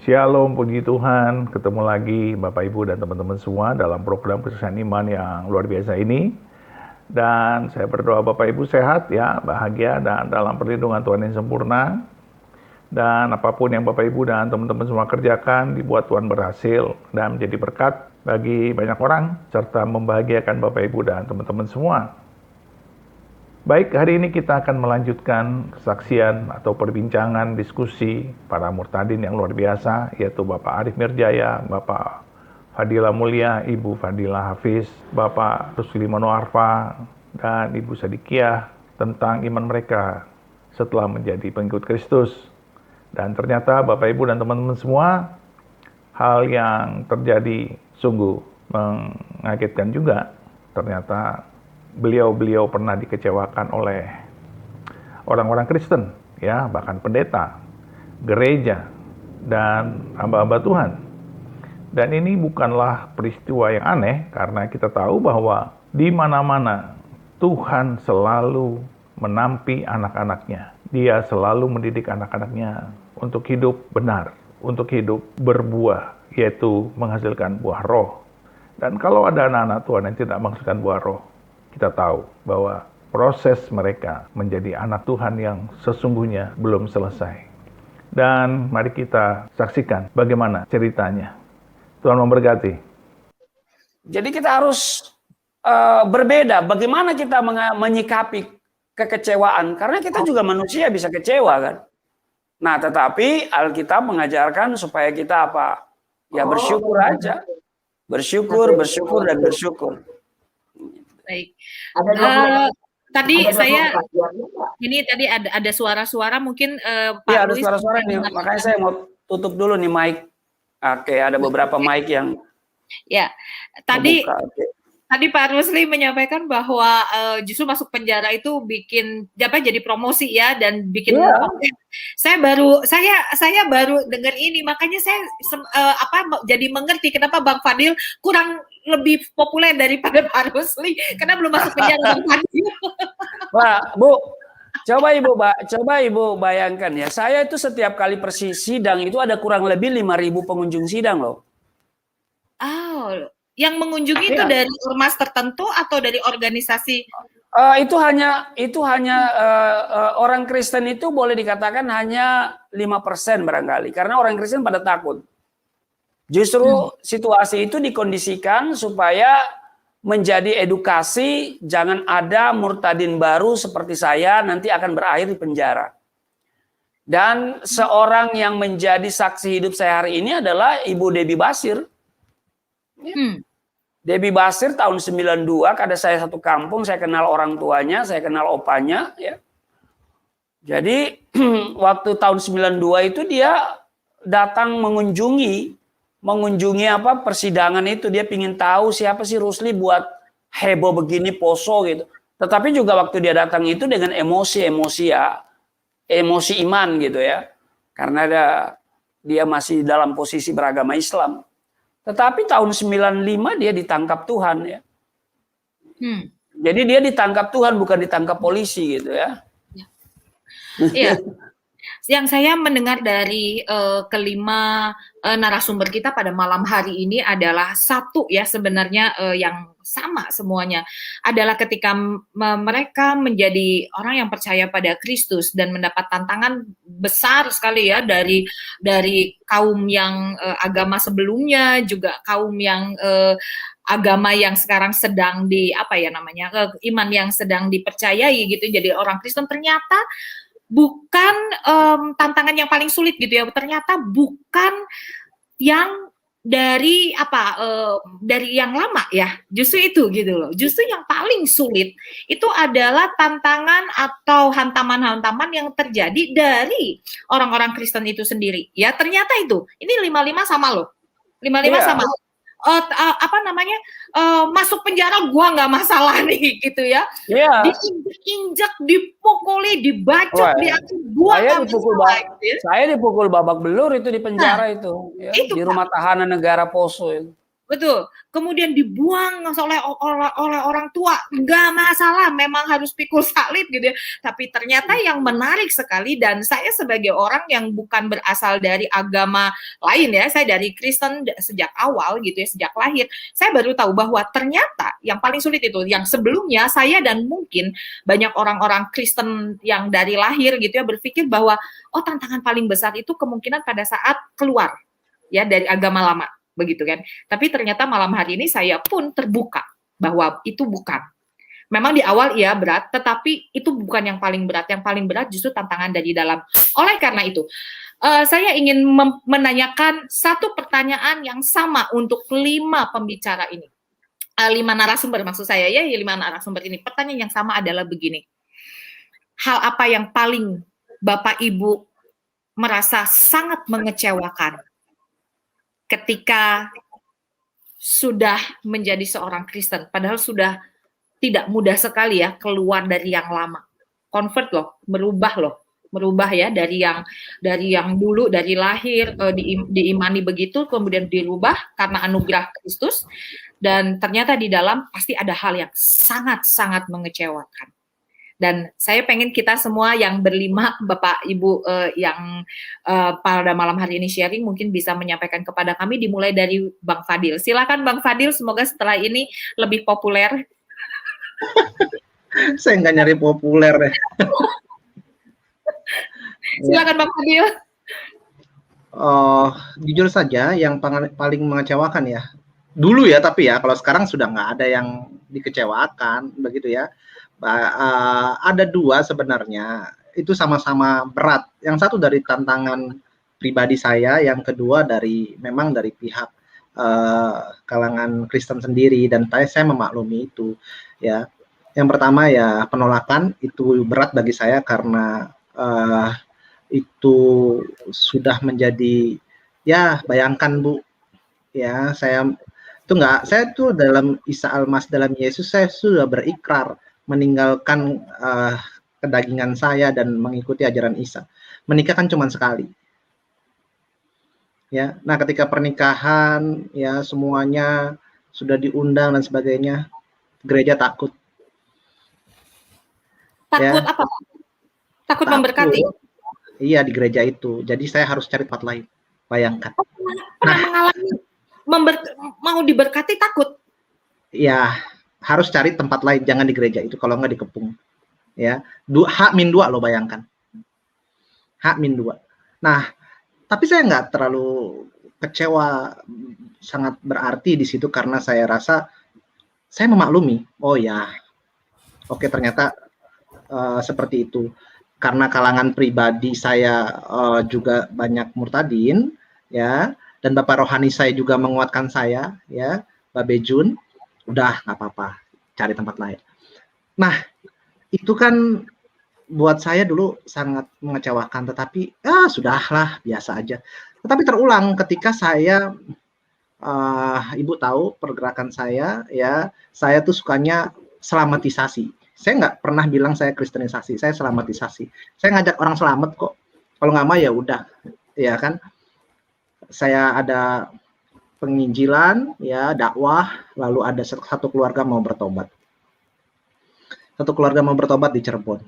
Shalom, puji Tuhan. Ketemu lagi Bapak Ibu dan teman-teman semua dalam program Kesusahan Iman yang luar biasa ini. Dan saya berdoa Bapak Ibu sehat ya, bahagia dan dalam perlindungan Tuhan yang sempurna. Dan apapun yang Bapak Ibu dan teman-teman semua kerjakan, dibuat Tuhan berhasil dan menjadi berkat bagi banyak orang, serta membahagiakan Bapak Ibu dan teman-teman semua. Baik, hari ini kita akan melanjutkan kesaksian atau perbincangan diskusi para murtadin yang luar biasa, yaitu Bapak Arif Mirjaya, Bapak Fadila Mulia, Ibu Fadila Hafiz, Bapak Rusli Monoarfa, dan Ibu Sadikiah tentang iman mereka setelah menjadi pengikut Kristus. Dan ternyata Bapak Ibu dan teman-teman semua, hal yang terjadi sungguh mengagetkan juga. Ternyata beliau pernah dikecewakan oleh orang-orang Kristen, ya, bahkan pendeta, gereja, dan hamba-hamba Tuhan. Dan ini bukanlah peristiwa yang aneh, karena kita tahu bahwa di mana-mana Tuhan selalu menampi anak-anaknya. Dia selalu mendidik anak-anaknya untuk hidup benar, untuk hidup berbuah, yaitu menghasilkan buah roh. Dan kalau ada anak-anak Tuhan yang tidak menghasilkan buah roh, kita tahu bahwa proses mereka menjadi anak Tuhan yang sesungguhnya belum selesai. Dan mari kita saksikan bagaimana ceritanya. Tuhan memberkati. Jadi kita harus berbeda. Bagaimana kita menyikapi kekecewaan? Karena kita juga manusia bisa kecewa kan. Nah, tetapi Alkitab mengajarkan supaya kita apa? Ya bersyukur aja. Bersyukur dan bersyukur. Baik. Tadi ada suara-suara mungkin Pak Iya, ada Luis. suara-suara nih. Makanya saya mau tutup dulu nih mic. Oke, ada beberapa mic yang ya. Tadi terbuka. Tadi Pak Rusli menyampaikan bahwa justru masuk penjara itu bikin jadi promosi ya dan bikin konten. Saya baru dengar ini, makanya saya jadi mengerti kenapa Bang Fadil kurang lebih populer daripada Pak Rusli karena belum masuk penjara Bang Fadil. Wah, Bu, coba Ibu bayangkan ya. Saya itu setiap kali sidang itu ada kurang lebih 5.000 pengunjung sidang loh. Oh, yang mengunjungi itu dari ormas tertentu atau dari organisasi? Itu hanya orang Kristen itu boleh dikatakan hanya 5% barangkali, karena orang Kristen pada takut. Justru situasi itu dikondisikan supaya menjadi edukasi, jangan ada murtadin baru seperti saya nanti akan berakhir di penjara. Dan seorang yang menjadi saksi hidup saya hari ini adalah Ibu Debbie Basir. Debbie Basir tahun 92, ada saya satu kampung, saya kenal orang tuanya, saya kenal opanya, ya. Jadi waktu tahun 92 itu dia datang mengunjungi persidangan itu, dia pingin tahu siapa sih Rusli buat heboh begini poso gitu. Tetapi juga waktu dia datang itu dengan emosi iman gitu ya, karena dia masih dalam posisi beragama Islam. Tetapi tahun 95 dia ditangkap Tuhan ya. Jadi dia ditangkap Tuhan, bukan ditangkap polisi gitu ya. Iya. Yang saya mendengar dari kelima narasumber kita pada malam hari ini adalah satu ya sebenarnya yang sama semuanya adalah ketika mereka menjadi orang yang percaya pada Kristus dan mendapat tantangan besar sekali ya dari kaum yang agama sebelumnya, juga kaum yang agama yang sekarang sedang iman yang sedang dipercayai gitu, jadi orang Kristen ternyata bukan tantangan yang paling sulit gitu ya, ternyata bukan yang dari dari yang lama ya, justru itu gitu loh. Justru yang paling sulit itu adalah tantangan atau hantaman-hantaman yang terjadi dari orang-orang Kristen itu sendiri. Ya ternyata itu, ini 55 sama loh, 55 sama. Masuk penjara gua nggak masalah nih gitu ya. Diinjak, dipukuli, dibacok, gua nggak masalah. Saya dipukul babak belur itu di penjara itu ya, di rumah tahanan negara Poso itu. Betul. Kemudian dibuang oleh orang tua, nggak masalah, memang harus pikul salib gitu ya. Tapi ternyata yang menarik sekali, dan saya sebagai orang yang bukan berasal dari agama lain ya, saya dari Kristen sejak awal gitu ya, sejak lahir, saya baru tahu bahwa ternyata yang paling sulit itu, yang sebelumnya saya dan mungkin banyak orang-orang Kristen yang dari lahir gitu ya berpikir bahwa oh tantangan paling besar itu kemungkinan pada saat keluar ya dari agama lama begitu kan. Tapi ternyata malam hari ini saya pun terbuka bahwa itu bukan. Memang di awal iya berat, tetapi itu bukan yang paling berat. Yang paling berat justru tantangan dari dalam. Oleh karena itu, saya ingin menanyakan satu pertanyaan yang sama untuk 5 pembicara ini. 5 narasumber maksud saya ya, 5 narasumber ini. Pertanyaan yang sama adalah begini. Hal apa yang paling Bapak Ibu merasa sangat mengecewakan ketika sudah menjadi seorang Kristen, padahal sudah tidak mudah sekali ya keluar dari yang lama, convert loh, merubah ya dari yang dulu dari lahir diimani begitu, kemudian dirubah karena anugerah Kristus, dan ternyata di dalam pasti ada hal yang sangat-sangat mengecewakan. Dan saya pengen kita semua yang berlima, Bapak Ibu yang pada malam hari ini sharing mungkin bisa menyampaikan kepada kami, dimulai dari Bang Fadil. Silakan Bang Fadil, semoga setelah ini lebih populer. Saya nggak nyari populer deh. Silakan Bang Fadil. Jujur saja yang paling mengecewakan ya, dulu ya, tapi ya kalau sekarang sudah nggak ada yang dikecewakan, begitu ya. Ada 2 sebenarnya, itu sama-sama berat. Yang satu dari tantangan pribadi saya, yang kedua memang dari pihak kalangan Kristen sendiri, dan saya memaklumi itu ya. Yang pertama ya penolakan, itu berat bagi saya karena itu sudah menjadi ya, bayangkan Bu ya, saya tuh dalam Isa Al-Mas, dalam Yesus saya sudah berikrar meninggalkan kedagingan saya dan mengikuti ajaran Isa. Menikah kan cuma sekali. Ya, nah ketika pernikahan ya semuanya sudah diundang dan sebagainya, gereja takut. Takut ya. Apa? Takut memberkati. Iya, di gereja itu. Jadi saya harus cari tempat lain. Bayangkan. Mengalami mau diberkati takut. Ya, harus cari tempat lain, jangan di gereja itu, kalau nggak dikepung. Ya, H-2 loh, bayangkan. H-2. Nah, tapi saya nggak terlalu kecewa, sangat berarti di situ karena saya rasa saya memaklumi. Oh ya, oke, ternyata seperti itu. Karena kalangan pribadi saya juga banyak murtadin, ya, dan Bapak Rohani saya juga menguatkan saya, ya, Babe Jun. Udah nggak apa-apa, cari tempat lain. Nah, itu kan buat saya dulu sangat mengecewakan, tetapi sudahlah, biasa aja. Tetapi terulang ketika saya, Ibu tahu pergerakan saya, ya, saya tuh sukanya selamatisasi. Saya nggak pernah bilang saya kristenisasi, saya selamatisasi. Saya ngajak orang selamat kok. Kalau nggak mau ya udah, ya kan. Saya ada penginjilan, ya, dakwah, lalu ada satu keluarga mau bertobat. Satu keluarga mau bertobat di Cirebon.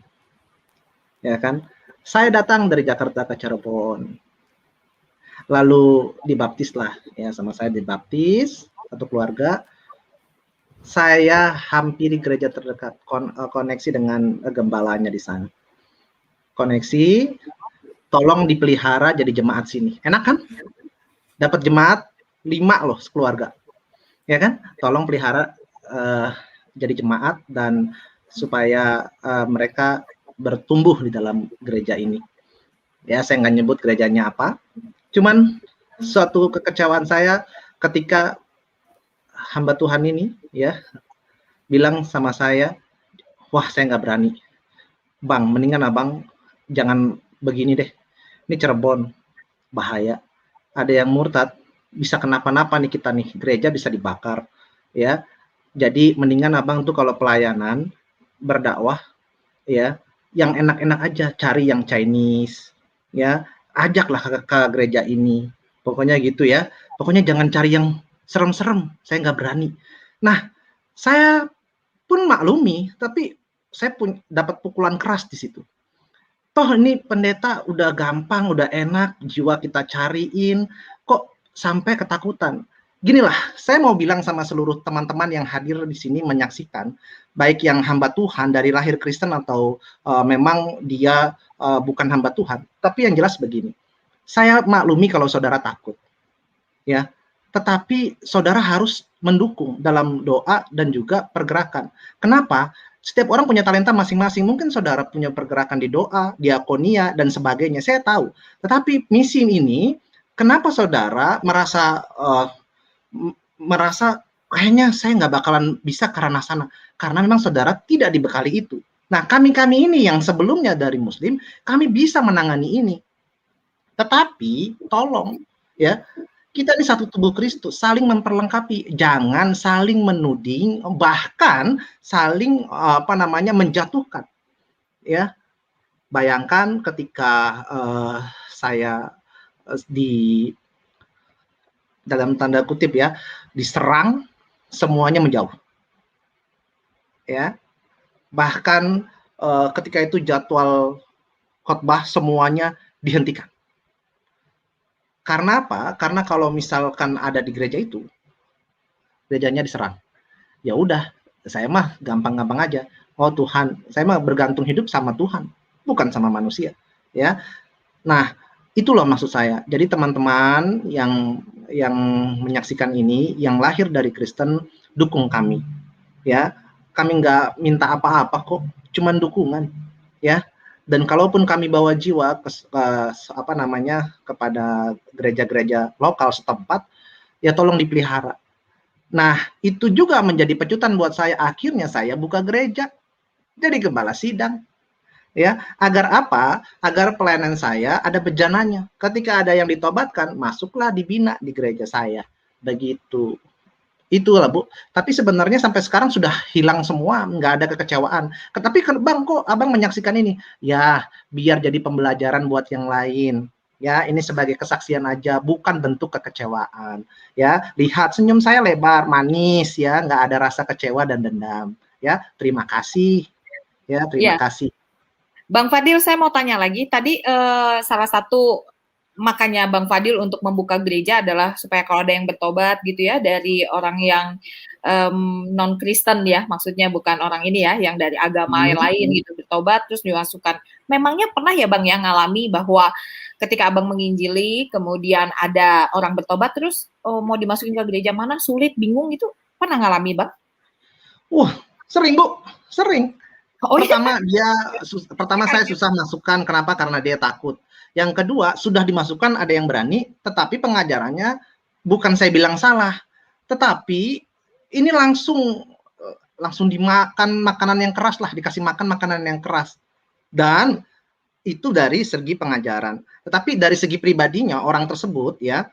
Ya kan? Saya datang dari Jakarta ke Cirebon. Lalu dibaptis lah, ya, sama saya dibaptis, satu keluarga. Saya hampiri gereja terdekat, koneksi dengan gembalanya di sana. Koneksi, tolong dipelihara jadi jemaat sini. Enak kan? Dapat jemaat 5 loh sekeluarga, ya kan? Tolong pelihara jadi jemaat dan supaya mereka bertumbuh di dalam gereja ini. Ya, saya nggak nyebut gerejanya apa. Cuman suatu kekecewaan saya ketika hamba Tuhan ini, ya, bilang sama saya, wah saya nggak berani, Bang, mendingan abang jangan begini deh. Ini Cirebon, bahaya. Ada yang murtad, bisa kenapa-napa nih kita nih, gereja bisa dibakar, ya. Jadi mendingan abang tuh kalau pelayanan berdakwah, ya, yang enak-enak aja, cari yang Chinese, ya, ajaklah ke gereja ini, pokoknya gitu ya. Pokoknya jangan cari yang serem-serem, saya nggak berani. Nah, saya pun maklumi, tapi saya pun dapat pukulan keras di situ. Toh ini pendeta udah gampang, udah enak, jiwa kita cariin, kok sampai ketakutan. Ginilah, saya mau bilang sama seluruh teman-teman yang hadir di sini menyaksikan, baik yang hamba Tuhan dari lahir Kristen atau memang dia bukan hamba Tuhan. Tapi yang jelas begini, saya maklumi kalau saudara takut, ya. Tetapi saudara harus mendukung dalam doa dan juga pergerakan. Kenapa? Setiap orang punya talenta masing-masing. Mungkin saudara punya pergerakan di doa, diakonia, dan sebagainya. Saya tahu. Tetapi misi ini, kenapa saudara merasa kayaknya saya nggak bakalan bisa karena sana? Karena memang saudara tidak dibekali itu. Nah, kami-kami ini yang sebelumnya dari Muslim, kami bisa menangani ini. Tetapi, tolong, ya, kita ini satu tubuh Kristus, saling memperlengkapi, jangan saling menuding, bahkan saling menjatuhkan. Ya, bayangkan ketika saya di dalam tanda kutip ya diserang, semuanya menjauh. Ya, bahkan ketika itu jadwal khotbah semuanya dihentikan. Karena apa? Karena kalau misalkan ada di gereja itu, gerejanya diserang. Ya udah, saya mah gampang-gampang aja. Oh Tuhan, saya mah bergantung hidup sama Tuhan, bukan sama manusia. Ya, nah itulah maksud saya. Jadi teman-teman yang menyaksikan ini, yang lahir dari Kristen, dukung kami. Ya, kami nggak minta apa-apa kok, cuman dukungan. Ya. Dan kalaupun kami bawa jiwa kepada gereja-gereja lokal setempat, ya tolong dipelihara. Nah, itu juga menjadi pecutan buat saya. Akhirnya saya buka gereja, jadi gembala sidang. Ya, agar apa? Agar pelayanan saya ada bejananya. Ketika ada yang ditobatkan, masuklah dibina di gereja saya. Begitu. Itulah Bu, tapi sebenarnya sampai sekarang sudah hilang semua, nggak ada kekecewaan. Tapi Bang, kok Abang menyaksikan ini? Ya, biar jadi pembelajaran buat yang lain. Ya, ini sebagai kesaksian aja, bukan bentuk kekecewaan. Ya, lihat senyum saya lebar, manis, ya, nggak ada rasa kecewa dan dendam. Ya, terima kasih. Ya, terima kasih. Bang Fadil, saya mau tanya lagi. Tadi salah satu makanya Bang Fadil untuk membuka gereja adalah supaya kalau ada yang bertobat gitu ya dari orang yang non Kristen ya, maksudnya bukan orang ini ya, yang dari agama lain gitu bertobat terus dimasukkan. Memangnya pernah ya Bang yang ngalami bahwa ketika Abang menginjili kemudian ada orang bertobat terus mau dimasukin ke gereja mana sulit, bingung gitu? Pernah ngalami Bang? Wah, sering Bu, sering. Oh, Pertama saya susah masukkan, kenapa? Karena dia takut. Yang kedua, sudah dimasukkan ada yang berani, tetapi pengajarannya bukan saya bilang salah, tetapi ini langsung dimakan makanan yang keras lah, dikasih makan makanan yang keras. Dan itu dari segi pengajaran. Tetapi dari segi pribadinya orang tersebut ya,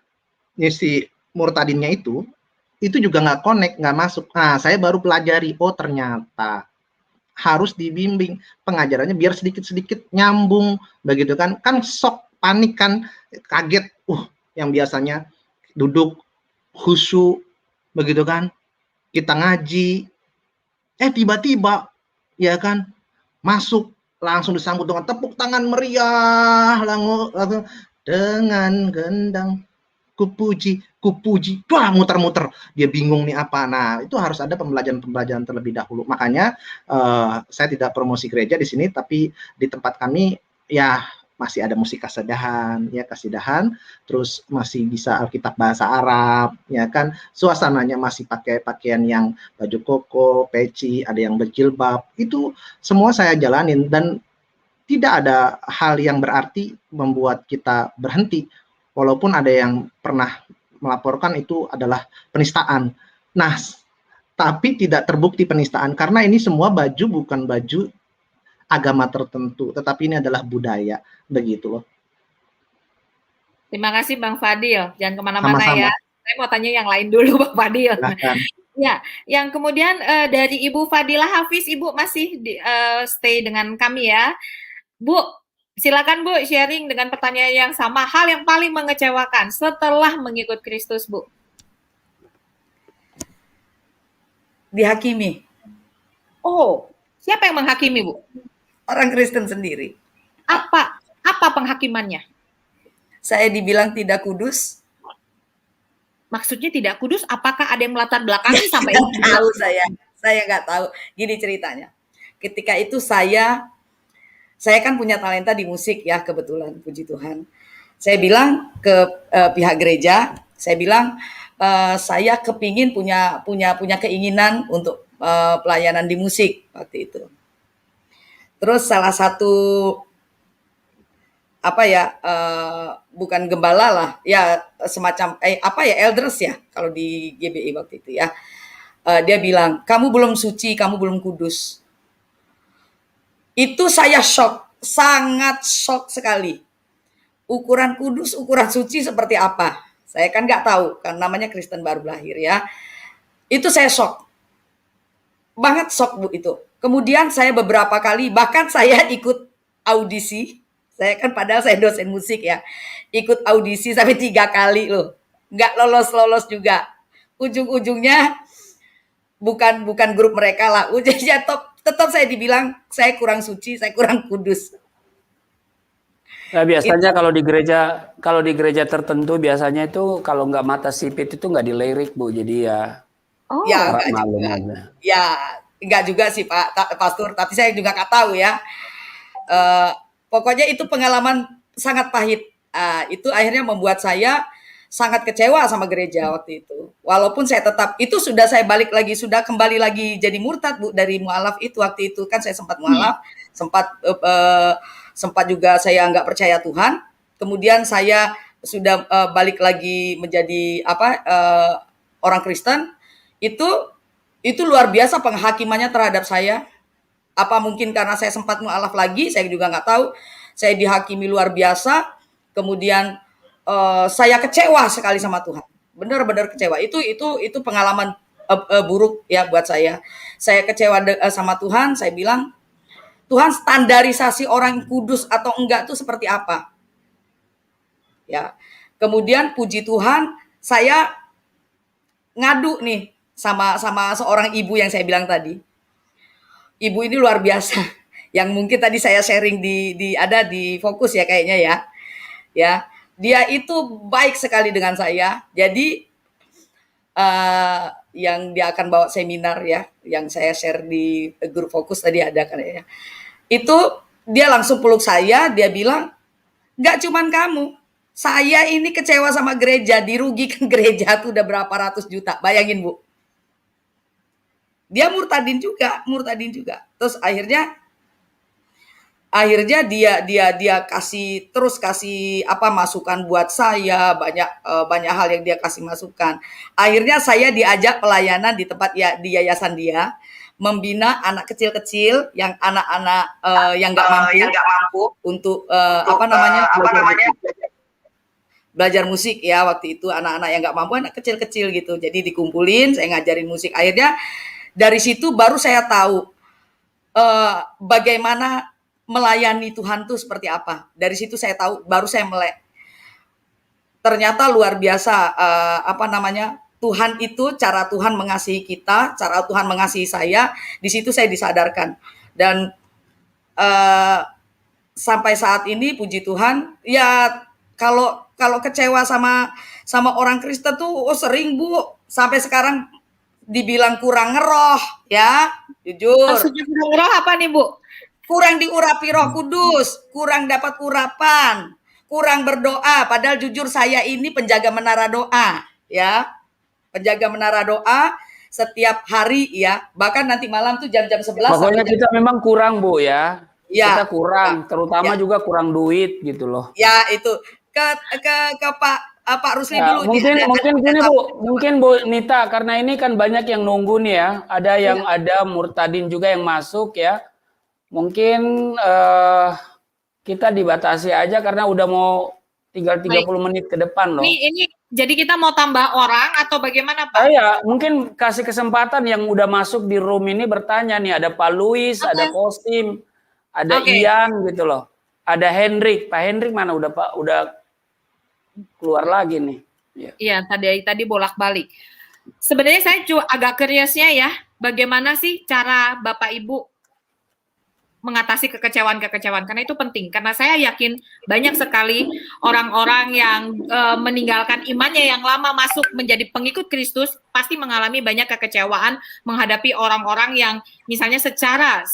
si murtadinnya itu juga nggak connect, nggak masuk. Nah, saya baru pelajari, oh ternyata harus dibimbing pengajarannya biar sedikit-sedikit nyambung begitu kan sok panik kan, kaget yang biasanya duduk khusyuk begitu kan kita ngaji tiba-tiba ya kan masuk langsung disambut dengan tepuk tangan meriah langsung dengan gendang kupuji, wah muter-muter, dia bingung nih apa. Nah, itu harus ada pembelajaran terlebih dahulu. Makanya saya tidak promosi gereja di sini, tapi di tempat kami ya masih ada musik kasidahan, terus masih bisa Alkitab bahasa Arab, ya kan. Suasananya masih pakai pakaian yang baju koko, peci, ada yang berjilbab. Itu semua saya jalanin dan tidak ada hal yang berarti membuat kita berhenti. Walaupun ada yang pernah melaporkan itu adalah penistaan. Nah, tapi tidak terbukti penistaan karena ini semua baju bukan baju agama tertentu, tetapi ini adalah budaya, begitu loh. Terima kasih Bang Fadil, jangan kemana-mana ya. Saya mau tanya yang lain dulu Bang Fadil. Ya, yang kemudian dari Ibu Fadilah Hafiz, Ibu masih stay dengan kami ya, Bu. Silakan Bu, sharing dengan pertanyaan yang sama, hal yang paling mengecewakan setelah mengikut Kristus, Bu. dihakimi Oh, siapa yang menghakimi, Bu? orang Kristen sendiri. Apa penghakimannya? Saya dibilang tidak kudus. Maksudnya tidak kudus, apakah ada yang melatar belakangi sampai Nggak tahu saya nggak tahu. Gini ceritanya. Ketika itu saya kan punya talenta di musik ya, kebetulan, puji Tuhan. Saya bilang ke pihak gereja, saya bilang saya kepingin punya keinginan untuk pelayanan di musik waktu itu. Terus salah satu bukan gembala lah, ya semacam elders ya kalau di GBI waktu itu ya. Dia bilang, kamu belum suci, kamu belum kudus. Itu saya shock, sangat shock sekali. Ukuran kudus, ukuran suci seperti apa? Saya kan nggak tahu, kan namanya Kristen baru lahir ya. Itu saya shock, banget shock Bu itu. Kemudian saya beberapa kali, bahkan saya ikut audisi. Saya kan padahal saya dosen musik ya, ikut audisi sampai 3 kali loh, nggak lolos juga. Ujung-ujungnya bukan grup mereka lah, ujungnya tetap saya dibilang saya kurang suci, saya kurang kudus. Nah, biasanya kalau di gereja tertentu biasanya itu kalau nggak mata sipit itu nggak dilirik Bu, jadi ya. Oh, Ya harap enggak maklum juga. aja. Ya enggak juga sih Pak Pastor, tapi saya juga nggak tahu ya. Pokoknya itu pengalaman sangat pahit. Itu akhirnya membuat saya sangat kecewa sama gereja waktu itu. Walaupun saya tetap, itu sudah saya sudah kembali lagi jadi murtad Bu dari mualaf itu waktu itu kan saya sempat mualaf, sempat juga saya nggak percaya Tuhan. Kemudian saya sudah balik lagi menjadi orang Kristen. Itu luar biasa penghakimannya terhadap saya. Apa mungkin karena saya sempat mualaf lagi, saya juga nggak tahu. Saya dihakimi luar biasa. Kemudian saya kecewa sekali sama Tuhan. Benar-benar kecewa. Itu pengalaman buruk ya buat saya. Saya kecewa sama Tuhan. Saya bilang, Tuhan, standarisasi orang kudus atau enggak itu seperti apa? Ya. Kemudian puji Tuhan, saya ngadu nih sama seorang ibu yang saya bilang tadi. Ibu ini luar biasa. Yang mungkin tadi saya sharing ada di Fokus ya kayaknya ya. Ya, dia itu baik sekali dengan saya. Jadi yang dia akan bawa seminar ya, yang saya share di grup Fokus tadi ada kan ya. Itu dia langsung peluk saya, dia bilang, "Enggak cuman kamu. Saya ini kecewa sama gereja, dirugikan gereja tuh udah berapa ratus juta." Bayangin, Bu. Dia murtadin juga. Terus akhirnya dia kasih masukan buat saya, banyak hal yang dia kasih masukan. Akhirnya saya diajak pelayanan di tempat ya di yayasan dia, membina anak kecil-kecil yang anak-anak yang nggak mampu untuk belajar musik ya waktu itu, anak-anak yang nggak mampu, anak kecil-kecil gitu. Jadi dikumpulin, saya ngajarin musik. Akhirnya dari situ baru saya tahu bagaimana melayani Tuhan tuh seperti apa. Dari situ saya tahu, baru saya melek. Ternyata luar biasa Tuhan itu, cara Tuhan mengasihi kita, cara Tuhan mengasihi saya, di situ saya disadarkan. Dan sampai saat ini puji Tuhan, ya kalau kecewa sama orang Kristen tuh sering Bu, sampai sekarang dibilang kurang ngeroh ya, jujur. Maksudnya kurang ngeroh apa nih Bu? Kurang diurapi Roh Kudus, kurang dapat urapan, kurang berdoa. Padahal jujur saya ini penjaga menara doa ya, penjaga menara doa setiap hari ya, bahkan nanti malam tuh jam-jam 11. Pokoknya kita memang kurang Bu ya. Ya, kita kurang, terutama juga kurang duit gitu loh. Ya itu ke Pak Rusli dulu. Mungkin gini Bu, mungkin Bu Nita, karena ini kan banyak yang nunggu nih ya. Ada yang ada murtadin juga yang masuk ya. Mungkin kita dibatasi aja karena udah mau tinggal 30 menit ke depan loh. Ini jadi kita mau tambah orang atau bagaimana Pak? Ya, mungkin kasih kesempatan yang udah masuk di room ini bertanya nih. Ada Pak Luis, ada Kosim, ada Ian gitu loh. Ada Hendrik. Pak Hendrik mana udah Pak? Udah keluar lagi nih. Iya, tadi bolak-balik. Sebenarnya saya agak curiousnya ya, bagaimana sih cara Bapak Ibu mengatasi kekecewaan-kekecewaan, karena itu penting, karena saya yakin banyak sekali orang-orang yang meninggalkan imannya yang lama masuk menjadi pengikut Kristus pasti mengalami banyak kekecewaan menghadapi orang-orang yang misalnya secara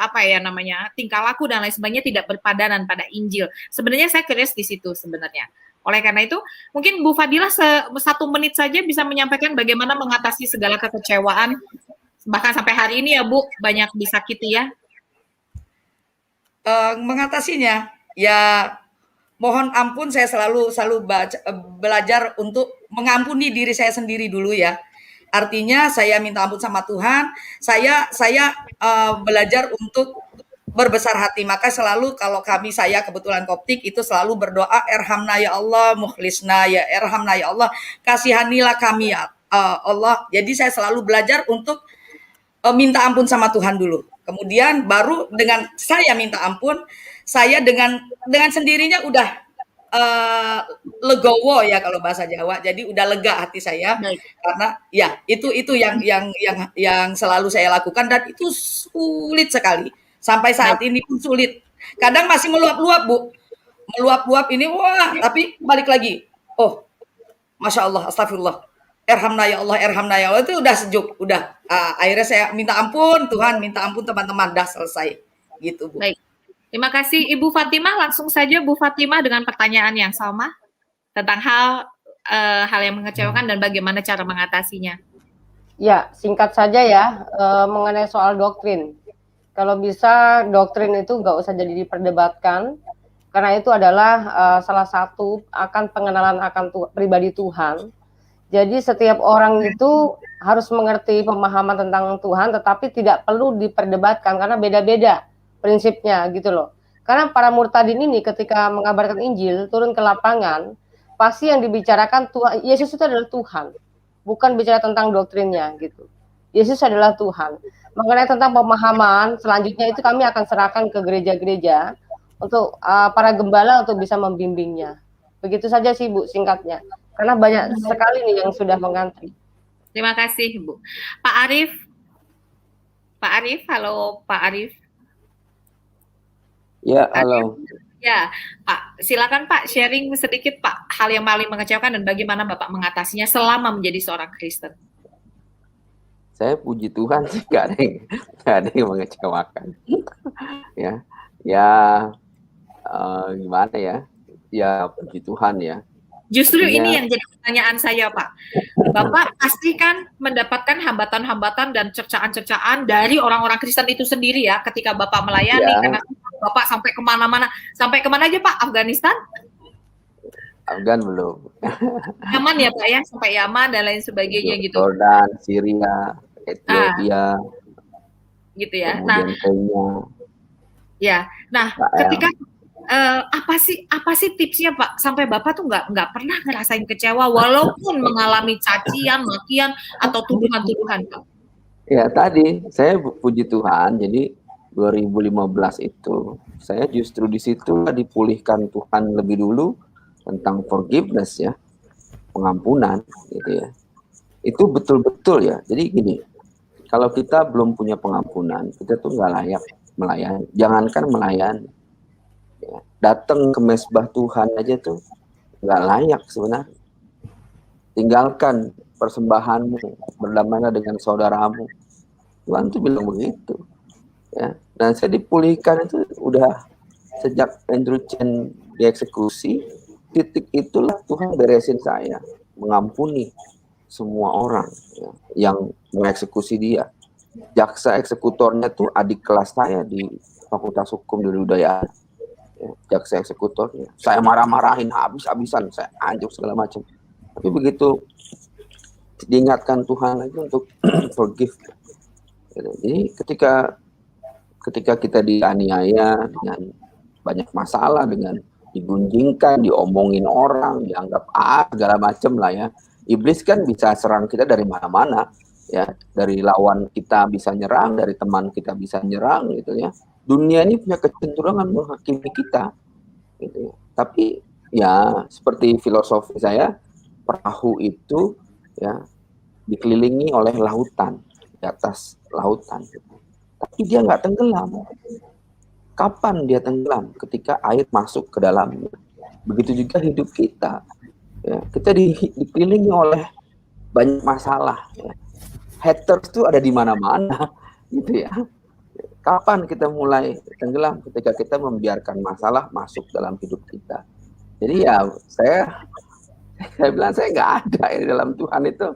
apa ya namanya tingkah laku dan lain sebagainya tidak berpadanan pada Injil. Sebenarnya saya curious di situ sebenarnya. Oleh karena itu, mungkin Bu Fadilah 1 menit saja bisa menyampaikan bagaimana mengatasi segala kekecewaan, bahkan sampai hari ini ya Bu, banyak disakiti ya. Mengatasinya ya mohon ampun, saya selalu belajar untuk mengampuni diri saya sendiri dulu ya. Artinya saya minta ampun sama Tuhan, saya belajar untuk berbesar hati. Maka selalu kalau saya kebetulan Koptik itu selalu berdoa, Erhamna ya Allah, mukhlisna ya Erhamna ya Allah, kasihanilah kami ya Allah. Jadi saya selalu belajar untuk minta ampun sama Tuhan dulu. Kemudian baru dengan saya minta ampun, saya dengan sendirinya udah legowo ya kalau bahasa Jawa. Jadi udah lega hati saya. Baik. Karena ya itu yang selalu saya lakukan dan itu sulit sekali. Sampai saat ini pun sulit. Kadang masih meluap-luap, Bu. Meluap-luap ini wah, tapi balik lagi. Oh, Masya Allah, astagfirullah. Erhamna ya Allah, Erhamna ya Allah, itu udah sejuk, udah. Akhirnya saya minta ampun, Tuhan minta ampun teman-teman, dah selesai. Gitu, Bu. Baik. Terima kasih Ibu Fatimah. Langsung saja Bu Fatimah dengan pertanyaan yang sama tentang hal yang mengecewakan dan bagaimana cara mengatasinya. Ya, singkat saja ya, mengenai soal doktrin. Kalau bisa doktrin itu nggak usah jadi diperdebatkan, karena itu adalah salah satu akan pengenalan akan pribadi Tuhan. Jadi setiap orang itu harus mengerti pemahaman tentang Tuhan, tetapi tidak perlu diperdebatkan karena beda-beda prinsipnya gitu loh. Karena para murtadin ini ketika mengabarkan Injil turun ke lapangan, pasti yang dibicarakan Tuhan, Yesus itu adalah Tuhan, bukan bicara tentang doktrinnya gitu. Yesus adalah Tuhan. Mengenai tentang pemahaman selanjutnya itu kami akan serahkan ke gereja-gereja untuk para gembala untuk bisa membimbingnya. Begitu saja sih Bu singkatnya. Karena banyak sekali nih yang sudah mengantri. Terima kasih Bu. Pak Arief. Pak Arief, halo Pak Arief. Ya, halo. Ya, Pak, silakan Pak sharing sedikit Pak hal yang paling mengecewakan dan bagaimana Bapak mengatasinya selama menjadi seorang Kristen. Saya puji Tuhan sih nggak ada yang mengecewakan. Gimana ya? Ya puji Tuhan ya. Justru ini yang jadi pertanyaan saya, Pak. Bapak pasti kan mendapatkan hambatan-hambatan dan cercaan-cercaan dari orang-orang Kristen itu sendiri ya, ketika Bapak melayani, karena Bapak sampai kemana-mana. Sampai kemana aja, Pak? Afghanistan? Afgan belum. Yaman ya, Pak ya? Sampai Yaman dan lain sebagainya gitu. Jordan, Syria, Ethiopia. Gitu ya. Kemudian Kenya. Ya. Nah, ketika apa sih tipsnya Pak sampai Bapak tuh nggak pernah ngerasain kecewa walaupun mengalami cacian, makian atau tuduhan-tuduhan Pak? Ya tadi saya puji Tuhan, jadi 2015 itu saya justru di situ dipulihkan Tuhan lebih dulu tentang forgiveness ya, pengampunan gitu ya. Itu betul-betul ya. Jadi gini, kalau kita belum punya pengampunan, kita tuh nggak layak melayani. Jangankan melayani. Ya, datang ke mezbah Tuhan aja tuh nggak layak sebenarnya. Tinggalkan persembahanmu, berdamailah dengan saudaramu. Tuhan tuh bilang begitu. Ya, dan saya dipulihkan itu udah sejak Andrew Chen dieksekusi, titik itulah Tuhan beresin saya, mengampuni semua orang ya, yang mengeksekusi dia. Jaksa eksekutornya tuh adik kelas saya di Fakultas Hukum di Udayana. Jaksa eksekutornya, saya marah-marahin habis-habisan, saya anjur segala macam. Tapi begitu diingatkan Tuhan lagi untuk forgive. Jadi ketika kita dianiaya dengan banyak masalah, dengan digunjingkan, diomongin orang, dianggap segala macam lah ya. Iblis kan bisa serang kita dari mana-mana ya, dari lawan kita bisa nyerang, dari teman kita bisa nyerang gitu ya. Dunia ini punya kecenderungan menghakimi kita gitu. Tapi ya seperti filosofi saya, perahu itu ya dikelilingi oleh lautan di atas lautan. Tapi dia nggak tenggelam. Kapan dia tenggelam? Ketika air masuk ke dalamnya. Begitu juga hidup kita. Ya, kita dikelilingi oleh banyak masalah. Ya. Haters itu ada di mana-mana, gitu ya. Kapan kita mulai tenggelam? Ketika kita membiarkan masalah masuk dalam hidup kita. Jadi ya saya bilang saya nggak ada di dalam Tuhan itu.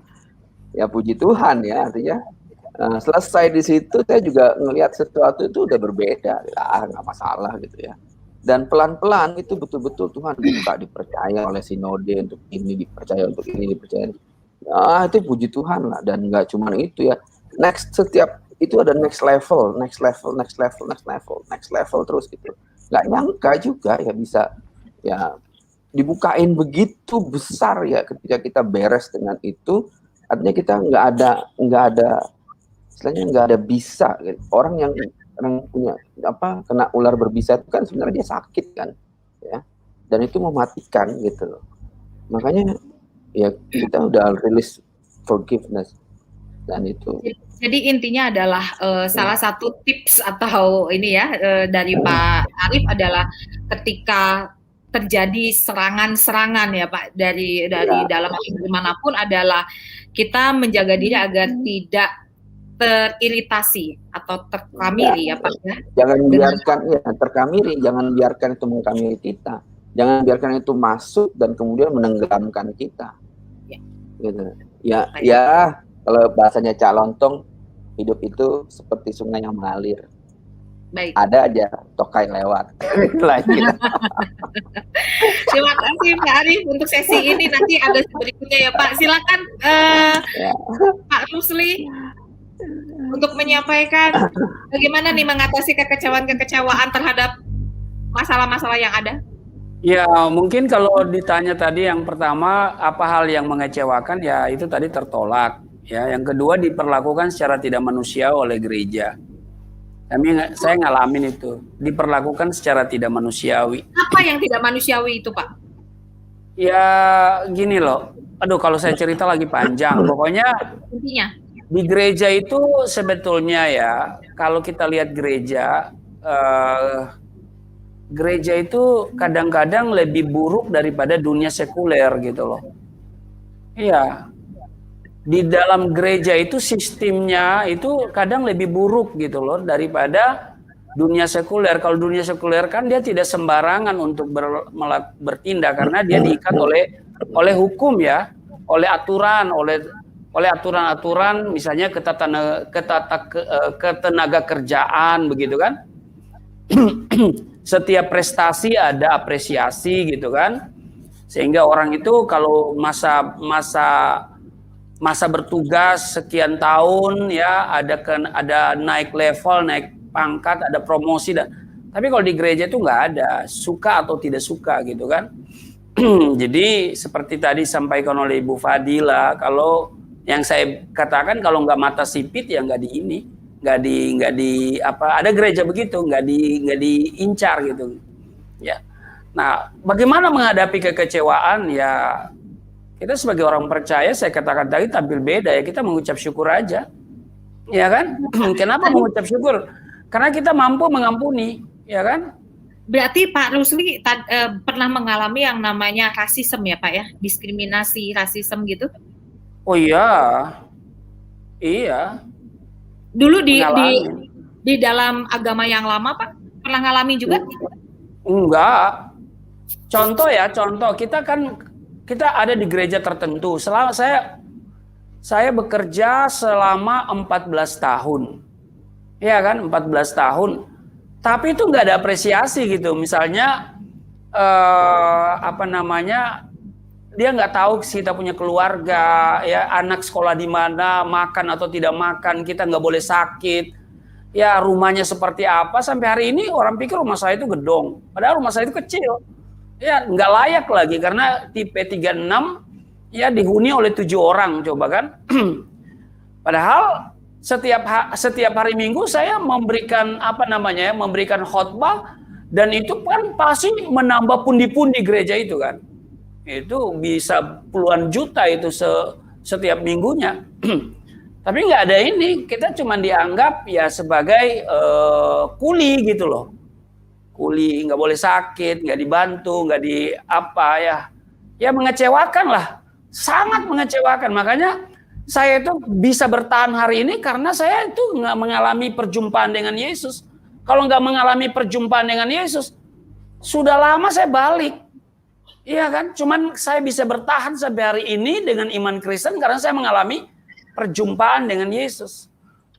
Ya puji Tuhan ya, artinya selesai di situ saya juga ngelihat sesuatu itu udah berbeda, nggak masalah gitu ya. Dan pelan-pelan itu betul-betul Tuhan buka, dipercaya oleh sinode untuk ini, dipercaya untuk ini, dipercaya. Itu puji Tuhan lah, dan nggak cuma itu ya. Setiap itu ada next level terus gitu. Nggak nyangka juga ya bisa ya dibukain begitu besar ya ketika kita beres dengan itu. Artinya kita nggak ada bisa gitu. Orang yang punya kena ular berbisa itu kan sebenarnya dia sakit kan ya, dan itu mematikan gitu loh. Makanya ya kita udah rilis forgiveness, dan itu jadi intinya adalah salah satu tips atau ini ya dari Pak Arif adalah ketika terjadi serangan-serangan ya Pak dari dalam manapun adalah kita menjaga diri agar tidak teriritasi atau terkamiri ya Pak ya. Jangan biarkan terkamiri, jangan biarkan itu mengkamiri kita. Jangan biarkan itu masuk dan kemudian menenggelamkan kita. Ya. Gitu. Ya, kalau bahasanya Cak Lontong, hidup itu seperti sungai yang mengalir. Baik. Ada aja tokai lewat. Terima kasih Pak Arif untuk sesi ini. Nanti ada berikutnya ya Pak. Silakan Pak Rusli untuk menyampaikan bagaimana nih mengatasi kekecewaan terhadap masalah-masalah yang ada. Ya, mungkin kalau ditanya tadi yang pertama apa hal yang mengecewakan, ya itu tadi tertolak. Ya, yang kedua diperlakukan secara tidak manusia oleh gereja. Saya ngalamin itu, diperlakukan secara tidak manusiawi. Apa yang tidak manusiawi itu Pak? Ya gini loh, aduh kalau saya cerita lagi panjang. Pokoknya intinya di gereja itu sebetulnya ya, kalau kita lihat gereja itu kadang-kadang lebih buruk daripada dunia sekuler gitu loh. Iya. Di dalam gereja itu sistemnya itu kadang lebih buruk gitu loh daripada dunia sekuler. Kalau dunia sekuler kan dia tidak sembarangan untuk bertindak karena dia diikat oleh hukum ya, oleh aturan-aturan misalnya ketenaga kerjaan begitu kan. Setiap prestasi ada apresiasi gitu kan. Sehingga orang itu kalau masa bertugas sekian tahun ya ada naik level, naik pangkat, ada promosi tapi kalau di gereja itu nggak ada suka atau tidak suka gitu kan. Jadi seperti tadi disampaikan oleh Ibu Fadila, kalau yang saya katakan kalau nggak mata sipit ya nggak di ada gereja begitu nggak diincar gitu ya. Nah, bagaimana menghadapi kekecewaan ya? Kita sebagai orang percaya, saya katakan tadi tampil beda ya, kita mengucap syukur aja. Ya kan? Kenapa mengucap syukur? Karena kita mampu mengampuni, ya kan? Berarti Pak Rusli pernah mengalami yang namanya rasisme ya Pak ya? Diskriminasi, rasisme gitu? Oh iya. Iya. Dulu di dalam agama yang lama Pak, pernah ngalamin juga? Enggak. Contoh kita ada di gereja tertentu. Selama saya bekerja selama 14 tahun. Ya kan, 14 tahun. Tapi itu nggak ada apresiasi gitu. Misalnya dia nggak tahu kita punya keluarga, ya anak sekolah di mana, makan atau tidak makan, kita nggak boleh sakit. Ya rumahnya seperti apa, sampai hari ini orang pikir rumah saya itu gedong. Padahal rumah saya itu kecil. Ya nggak layak lagi karena tipe 36 ya dihuni oleh 7 orang coba kan. Padahal setiap hari Minggu saya memberikan memberikan khotbah dan itu kan pasti menambah pundi-pundi gereja itu kan. Itu bisa puluhan juta itu setiap minggunya. Tapi nggak ada ini, kita cuma dianggap ya sebagai kuli gitu loh. Kuli, nggak boleh sakit, nggak dibantu, nggak di apa ya. Ya mengecewakan lah, sangat mengecewakan. Makanya saya itu bisa bertahan hari ini karena saya itu nggak mengalami perjumpaan dengan Yesus. Kalau nggak mengalami perjumpaan dengan Yesus, sudah lama saya balik. Iya kan? Cuman saya bisa bertahan sampai hari ini dengan iman Kristen karena saya mengalami perjumpaan dengan Yesus.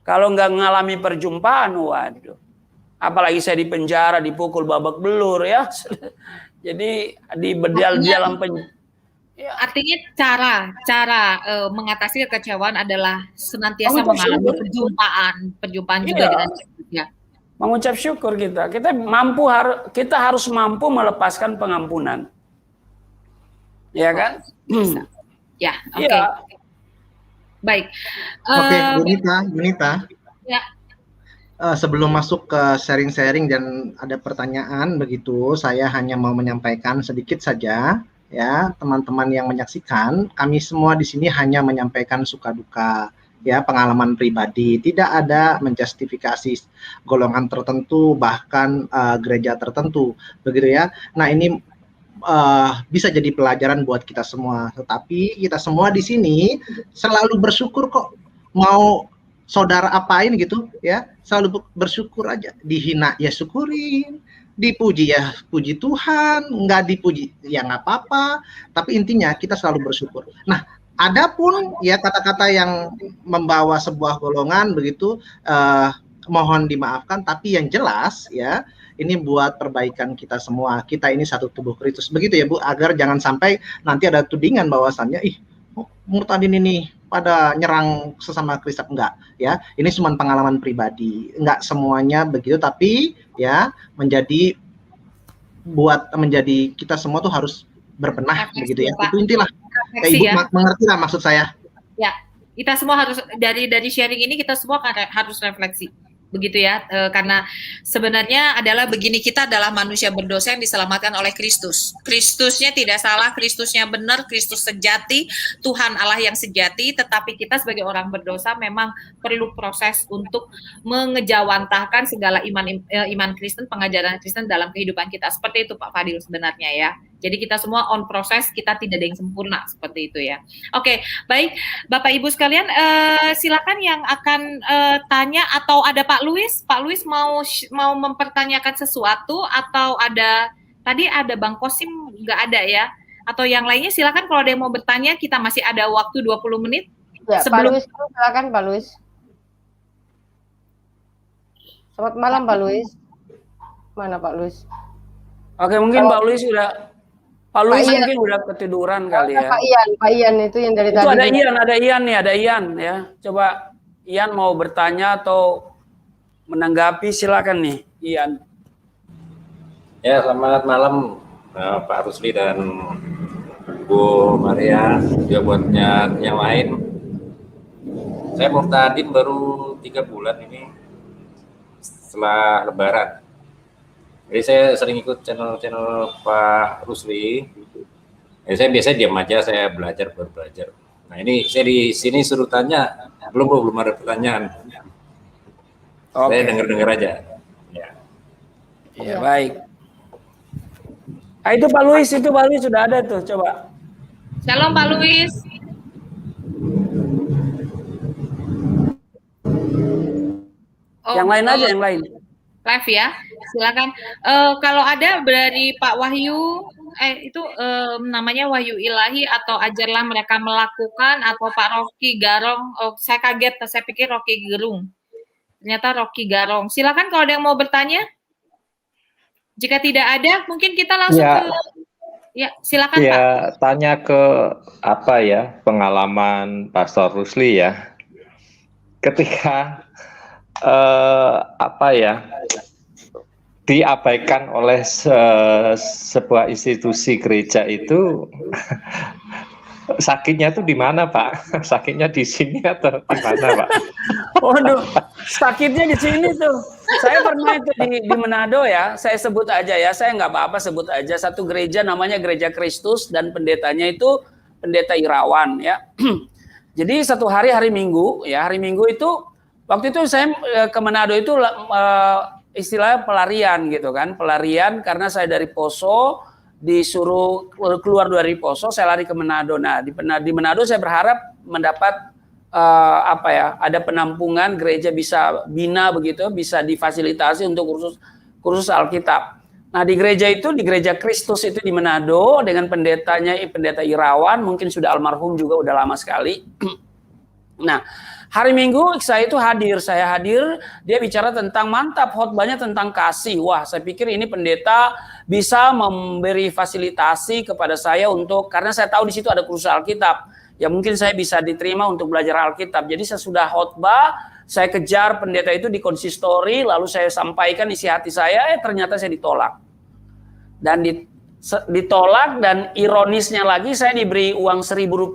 Kalau nggak mengalami perjumpaan, waduh. Apalagi saya di penjara, dipukul babak belur ya. Jadi di dalam penjara. Ya. Artinya cara mengatasi kekecewaan adalah senantiasa mengalami perjumpaan juga dengan Yesus ya. Mengucap syukur kita harus mampu melepaskan pengampunan. Ya kan? Ya, oke. Okay. Baik. Oke, Yunita. Ya. Sebelum masuk ke sharing-sharing dan ada pertanyaan begitu, saya hanya mau menyampaikan sedikit saja ya, teman-teman yang menyaksikan, kami semua di sini hanya menyampaikan suka duka ya, pengalaman pribadi, tidak ada menjustifikasi golongan tertentu bahkan gereja tertentu begitu ya. Nah, ini bisa jadi pelajaran buat kita semua, tetapi kita semua di sini selalu bersyukur kok, mau saudara apain gitu ya, selalu bersyukur aja. Dihina ya syukurin, dipuji ya puji Tuhan, nggak dipuji ya nggak apa-apa, tapi intinya kita selalu bersyukur. Nah, adapun ya kata-kata yang membawa sebuah golongan begitu, mohon dimaafkan, tapi yang jelas ya, ini buat perbaikan kita semua. Kita ini satu tubuh Kristus. Begitu ya Bu, agar jangan sampai nanti ada tudingan bahwasannya murtadin ini pada nyerang sesama Kristen. Enggak ya. Ini cuma pengalaman pribadi. Enggak semuanya begitu, tapi ya menjadi kita semua tuh harus berbenah begitu ya. Itu intilah. Ya, Ibu mengerti lah maksud saya. Ya, kita semua harus dari sharing ini kita semua harus refleksi. Begitu ya, karena sebenarnya begini, kita adalah manusia berdosa yang diselamatkan oleh Kristus. Kristusnya tidak salah, Kristusnya benar, Kristus sejati, Tuhan Allah yang sejati, tetapi kita sebagai orang berdosa memang perlu proses untuk mengejawantahkan segala iman Kristen, pengajaran Kristen dalam kehidupan kita. Seperti itu Pak Fadil sebenarnya ya. Jadi kita semua on proses, kita tidak ada yang sempurna seperti itu ya. Oke, baik Bapak Ibu sekalian, silakan yang akan tanya, atau ada Pak Luis. Pak Luis mau mempertanyakan sesuatu, atau tadi ada Bang Kosim nggak ada ya? Atau yang lainnya silakan, kalau ada yang mau bertanya, kita masih ada waktu 20 menit. Ya, sebelum... Pak Luis, silakan Pak Luis. Selamat malam Pak Luis. Mana Pak Luis? Oke, mungkin Pak Luis mungkin udah ketiduran kali ya. Pak Ian itu yang dari tadi. Ada Ian ya. Coba Ian mau bertanya atau menanggapi, silakan nih Ian. Ya, selamat malam Pak Rusli dan Bu Maria, juga buat yang lain. Saya murtadin baru 3 bulan ini setelah Lebaran. Jadi saya sering ikut channel Pak Rusli. Saya biasanya diam aja, saya baru belajar. Nah, ini saya di sini suruh tanya, belum ada pertanyaan. Saya dengar aja. Ya. Iya, baik. Itu Pak Luis sudah ada tuh, coba. Shalom Pak Luis. Yang lain aja, yang lain. Live ya, silakan. Kalau ada dari Pak Wahyu, itu namanya Wahyu Ilahi, atau ajarlah mereka melakukan, atau Pak Rocky Garong. Saya kaget, saya pikir Rocky Gerung. Ternyata Rocky Garong. Silakan kalau ada yang mau bertanya. Jika tidak ada, mungkin kita langsung ke... Ya, silakan Pak. Ya, tanya ke pengalaman Pastor Rusli ya. Ketika diabaikan oleh sebuah institusi gereja itu, sakitnya tuh di mana Pak? Sakitnya di sini atau di mana Pak? Waduh, sakitnya di sini tuh. Saya pernah itu di Manado ya, saya sebut aja ya, saya nggak apa-apa sebut aja, satu gereja namanya Gereja Kristus dan pendetanya itu Pendeta Irawan ya. Jadi satu hari Minggu, ya hari Minggu itu waktu itu saya ke Manado itu istilahnya pelarian gitu kan, pelarian karena saya dari Poso disuruh keluar dari Poso, saya lari ke Manado. Nah di Manado saya berharap mendapat ada penampungan gereja bisa bina begitu, bisa difasilitasi untuk kursus Alkitab. Nah di gereja Kristus itu di Manado dengan pendeta Irawan, mungkin sudah almarhum juga udah lama sekali. Nah hari Minggu saya hadir, dia bicara tentang mantap khotbahnya tentang kasih. Wah saya pikir ini pendeta bisa memberi fasilitasi kepada saya karena saya tahu di situ ada kursus Alkitab. Ya mungkin saya bisa diterima untuk belajar Alkitab. Jadi saya sudah khotbah, saya kejar pendeta itu di konsistori, lalu saya sampaikan isi hati saya, ternyata saya ditolak. Dan ditolak, dan ironisnya lagi saya diberi uang Rp1.000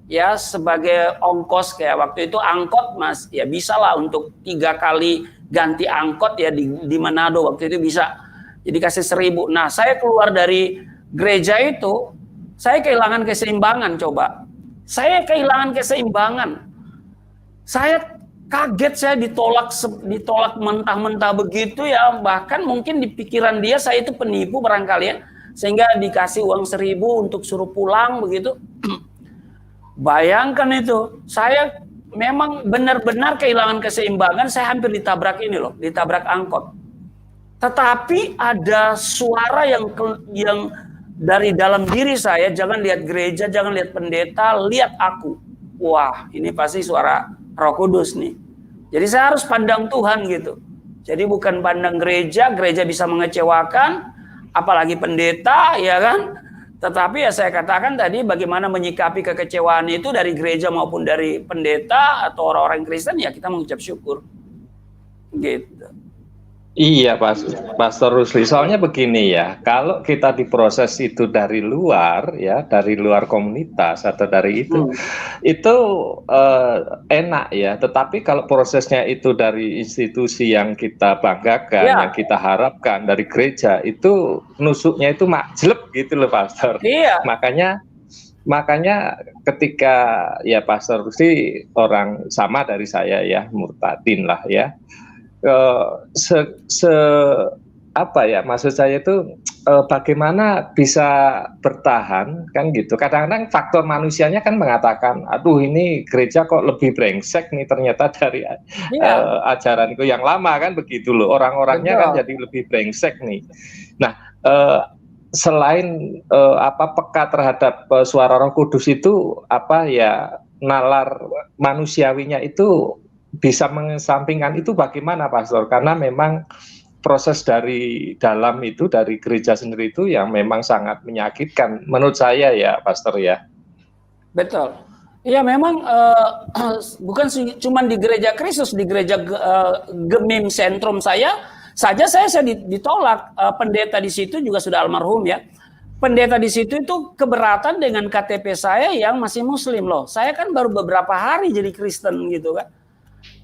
ya sebagai ongkos, kayak waktu itu angkot Mas, ya bisa lah untuk 3 kali ganti angkot ya di Manado waktu itu bisa. Jadi kasih 1.000. Nah saya keluar dari gereja itu, saya kehilangan keseimbangan coba. Saya kehilangan keseimbangan. Saya kaget, saya ditolak mentah-mentah begitu ya. Bahkan mungkin di pikiran dia saya itu penipu barangkali ya. Sehingga dikasih uang 1.000 untuk suruh pulang begitu. Bayangkan itu. Saya memang benar-benar kehilangan keseimbangan. Saya hampir ditabrak ditabrak angkot. Tetapi ada suara yang dari dalam diri saya, jangan lihat gereja, jangan lihat pendeta, lihat aku. Wah, ini pasti suara Roh Kudus nih. Jadi saya harus pandang Tuhan gitu. Jadi bukan pandang gereja bisa mengecewakan, apalagi pendeta, ya kan? Tetapi ya saya katakan tadi, bagaimana menyikapi kekecewaan itu dari gereja maupun dari pendeta atau orang-orang Kristen, ya kita mengucap syukur. Gitu. Iya, Pastor Rusli. Soalnya begini ya, kalau kita diproses itu dari luar ya, dari luar komunitas atau dari itu enak ya. Tetapi kalau prosesnya itu dari institusi yang kita banggakan, yang kita harapkan dari gereja, itu nusuknya itu majleb gitu loh, Pastor. Iya. Makanya ketika ya Pastor Rusli orang sama dari saya ya, murtadin lah ya. Maksud saya itu bagaimana bisa bertahan kan gitu. Kadang-kadang faktor manusianya kan mengatakan, aduh ini gereja kok lebih brengsek nih ternyata dari ajaranku yang lama kan begitu loh. Orang-orangnya kan jadi lebih brengsek nih. Nah selain peka terhadap suara Roh Kudus itu nalar manusiawinya itu bisa mengesampingkan itu bagaimana, Pastor? Karena memang proses dari dalam itu, dari gereja sendiri itu yang memang sangat menyakitkan menurut saya ya, Pastor ya. Betul. Ya memang bukan cuma di gereja Kristus, di gereja Gemim Sentrum saya ditolak. Pendeta di situ juga sudah almarhum ya. Pendeta di situ itu keberatan dengan KTP saya yang masih Muslim loh. Saya kan baru beberapa hari jadi Kristen gitu kan.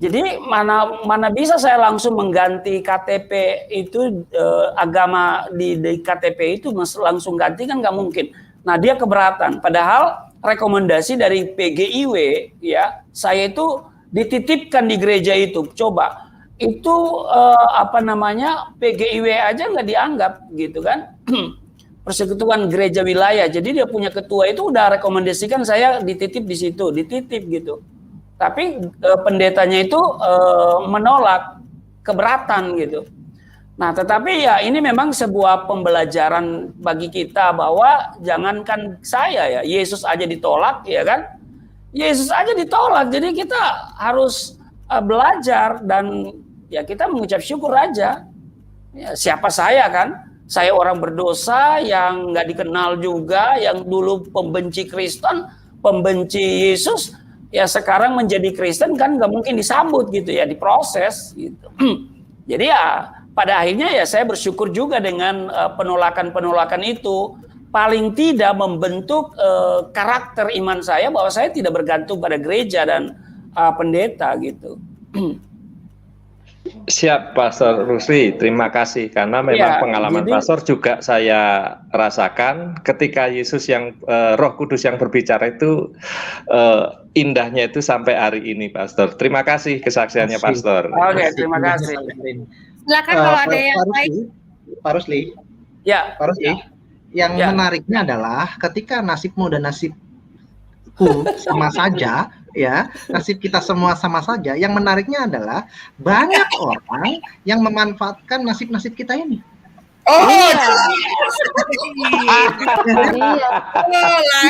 Jadi mana bisa saya langsung mengganti KTP itu agama di KTP itu langsung ganti kan nggak mungkin. Nah dia keberatan. Padahal rekomendasi dari PGIW ya, saya itu dititipkan di gereja itu. Coba itu PGIW aja nggak dianggap gitu kan. Persekutuan Gereja Wilayah. Jadi dia punya ketua itu udah rekomendasikan saya dititip di situ, dititip gitu. Tapi pendetanya itu menolak, keberatan gitu. Nah, tetapi ya ini memang sebuah pembelajaran bagi kita bahwa jangankan saya ya, Yesus aja ditolak ya kan? Yesus aja ditolak. Jadi kita harus belajar dan ya kita mengucap syukur aja. Ya, siapa saya kan? Saya orang berdosa yang nggak dikenal juga, yang dulu pembenci Kristen, pembenci Yesus. Ya sekarang menjadi Kristen kan nggak mungkin disambut gitu ya, diproses gitu. Jadi ya pada akhirnya ya saya bersyukur juga dengan penolakan-penolakan itu. Paling tidak membentuk karakter iman saya bahwa saya tidak bergantung pada gereja dan pendeta gitu. Siap, Pastor Rusli. Terima kasih karena memang Iya, pengalaman jadi Pastor juga saya rasakan ketika Yesus yang Roh Kudus yang berbicara itu indahnya itu sampai hari ini, Pastor. Terima kasih kesaksiannya, Asik, Pastor. oke, asik. terima Indahnya kasih. sampai hari ini. Silakan kalau ada Pak yang lain. Rusli, Ya, Pak Rusli, yang Ya. menariknya adalah ketika nasibmu dan nasibku sama saja, ya, nasib kita semua sama saja. Yang menariknya adalah banyak orang yang memanfaatkan nasib-nasib kita ini. Oh, Iya. Iya.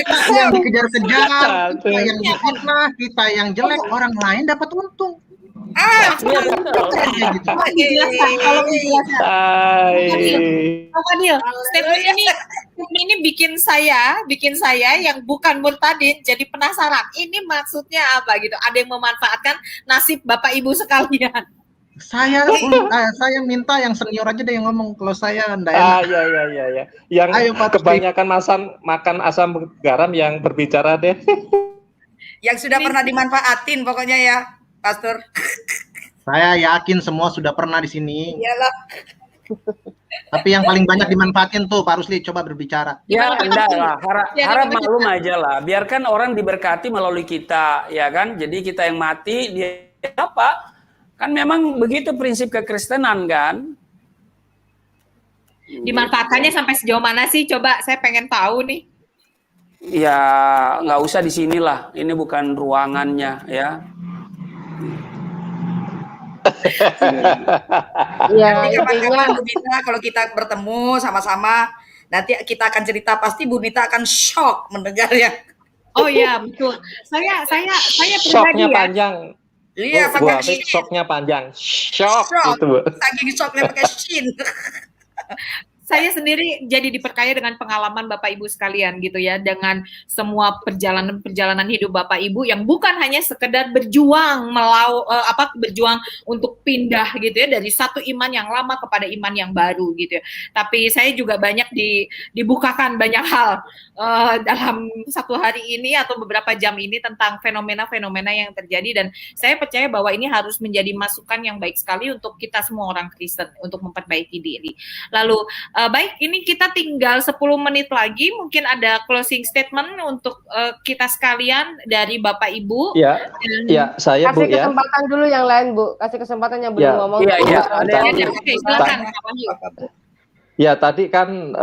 Kita yang dikejar-kejar, kita yang difitnah, kita yang jelek, orang lain dapat untung. iya betul. Kayak gitu. Kalau dijelaskan, kalau dijelaskan. Pak Fadil, statement ini bikin saya yang bukan murtadin jadi penasaran. Ini maksudnya apa gitu? Ada yang memanfaatkan nasib Bapak Ibu sekalian. Saya minta yang senior aja deh yang ngomong, kalau saya enggak enak. Iya. Yang Ayo, Pak Rusli. kebanyakan makan asam garam yang berbicara deh. yang sudah pernah dimanfaatin pokoknya ya, Pastor. Saya yakin semua sudah pernah di sini. Iyalah. Tapi yang paling banyak dimanfaatin tuh Pak Rusli, coba berbicara. Ya, Gimana, Pak enggak Rusli? lah. Ya, Harap gimana maklum aja lah. Biarkan orang diberkati melalui kita, ya kan? Jadi kita yang mati, dia apa? Kan memang begitu prinsip kekristenan kan? Dimanfaatkannya sampai sejauh mana sih? Coba saya pengen tahu nih. Ya, nggak usah di sinilah. Ini bukan ruangannya, ya. Iya, Nanti intinya kapan-kapan Bu Nita kalau kita bertemu sama-sama, nanti kita akan cerita, pasti Bu Nita akan shock mendengarnya. Oh iya, betul. Saya pribadi Shocknya ya. panjang. Iya, Bu pakai Apik, shin. shocknya panjang. Shock Shock. itu, Bu. Saking shocknya pakai shin. Saya sendiri jadi diperkaya dengan pengalaman Bapak Ibu sekalian gitu ya, dengan semua perjalanan hidup Bapak Ibu yang bukan hanya sekedar berjuang berjuang untuk pindah gitu ya dari satu iman yang lama kepada iman yang baru gitu ya. Tapi saya juga banyak dibukakan banyak hal dalam satu hari ini atau beberapa jam ini tentang fenomena-fenomena yang terjadi, dan saya percaya bahwa ini harus menjadi masukan yang baik sekali untuk kita semua orang Kristen untuk memperbaiki diri. Lalu baik, ini kita tinggal 10 menit lagi, mungkin ada closing statement untuk kita sekalian dari Bapak Ibu. Ya, saya Bu kasih ya. kesempatan dulu yang lain, Bu. Kasih kesempatan yang belum Ya. ngomong. Iya. Oke, silakan. Ya, tadi kan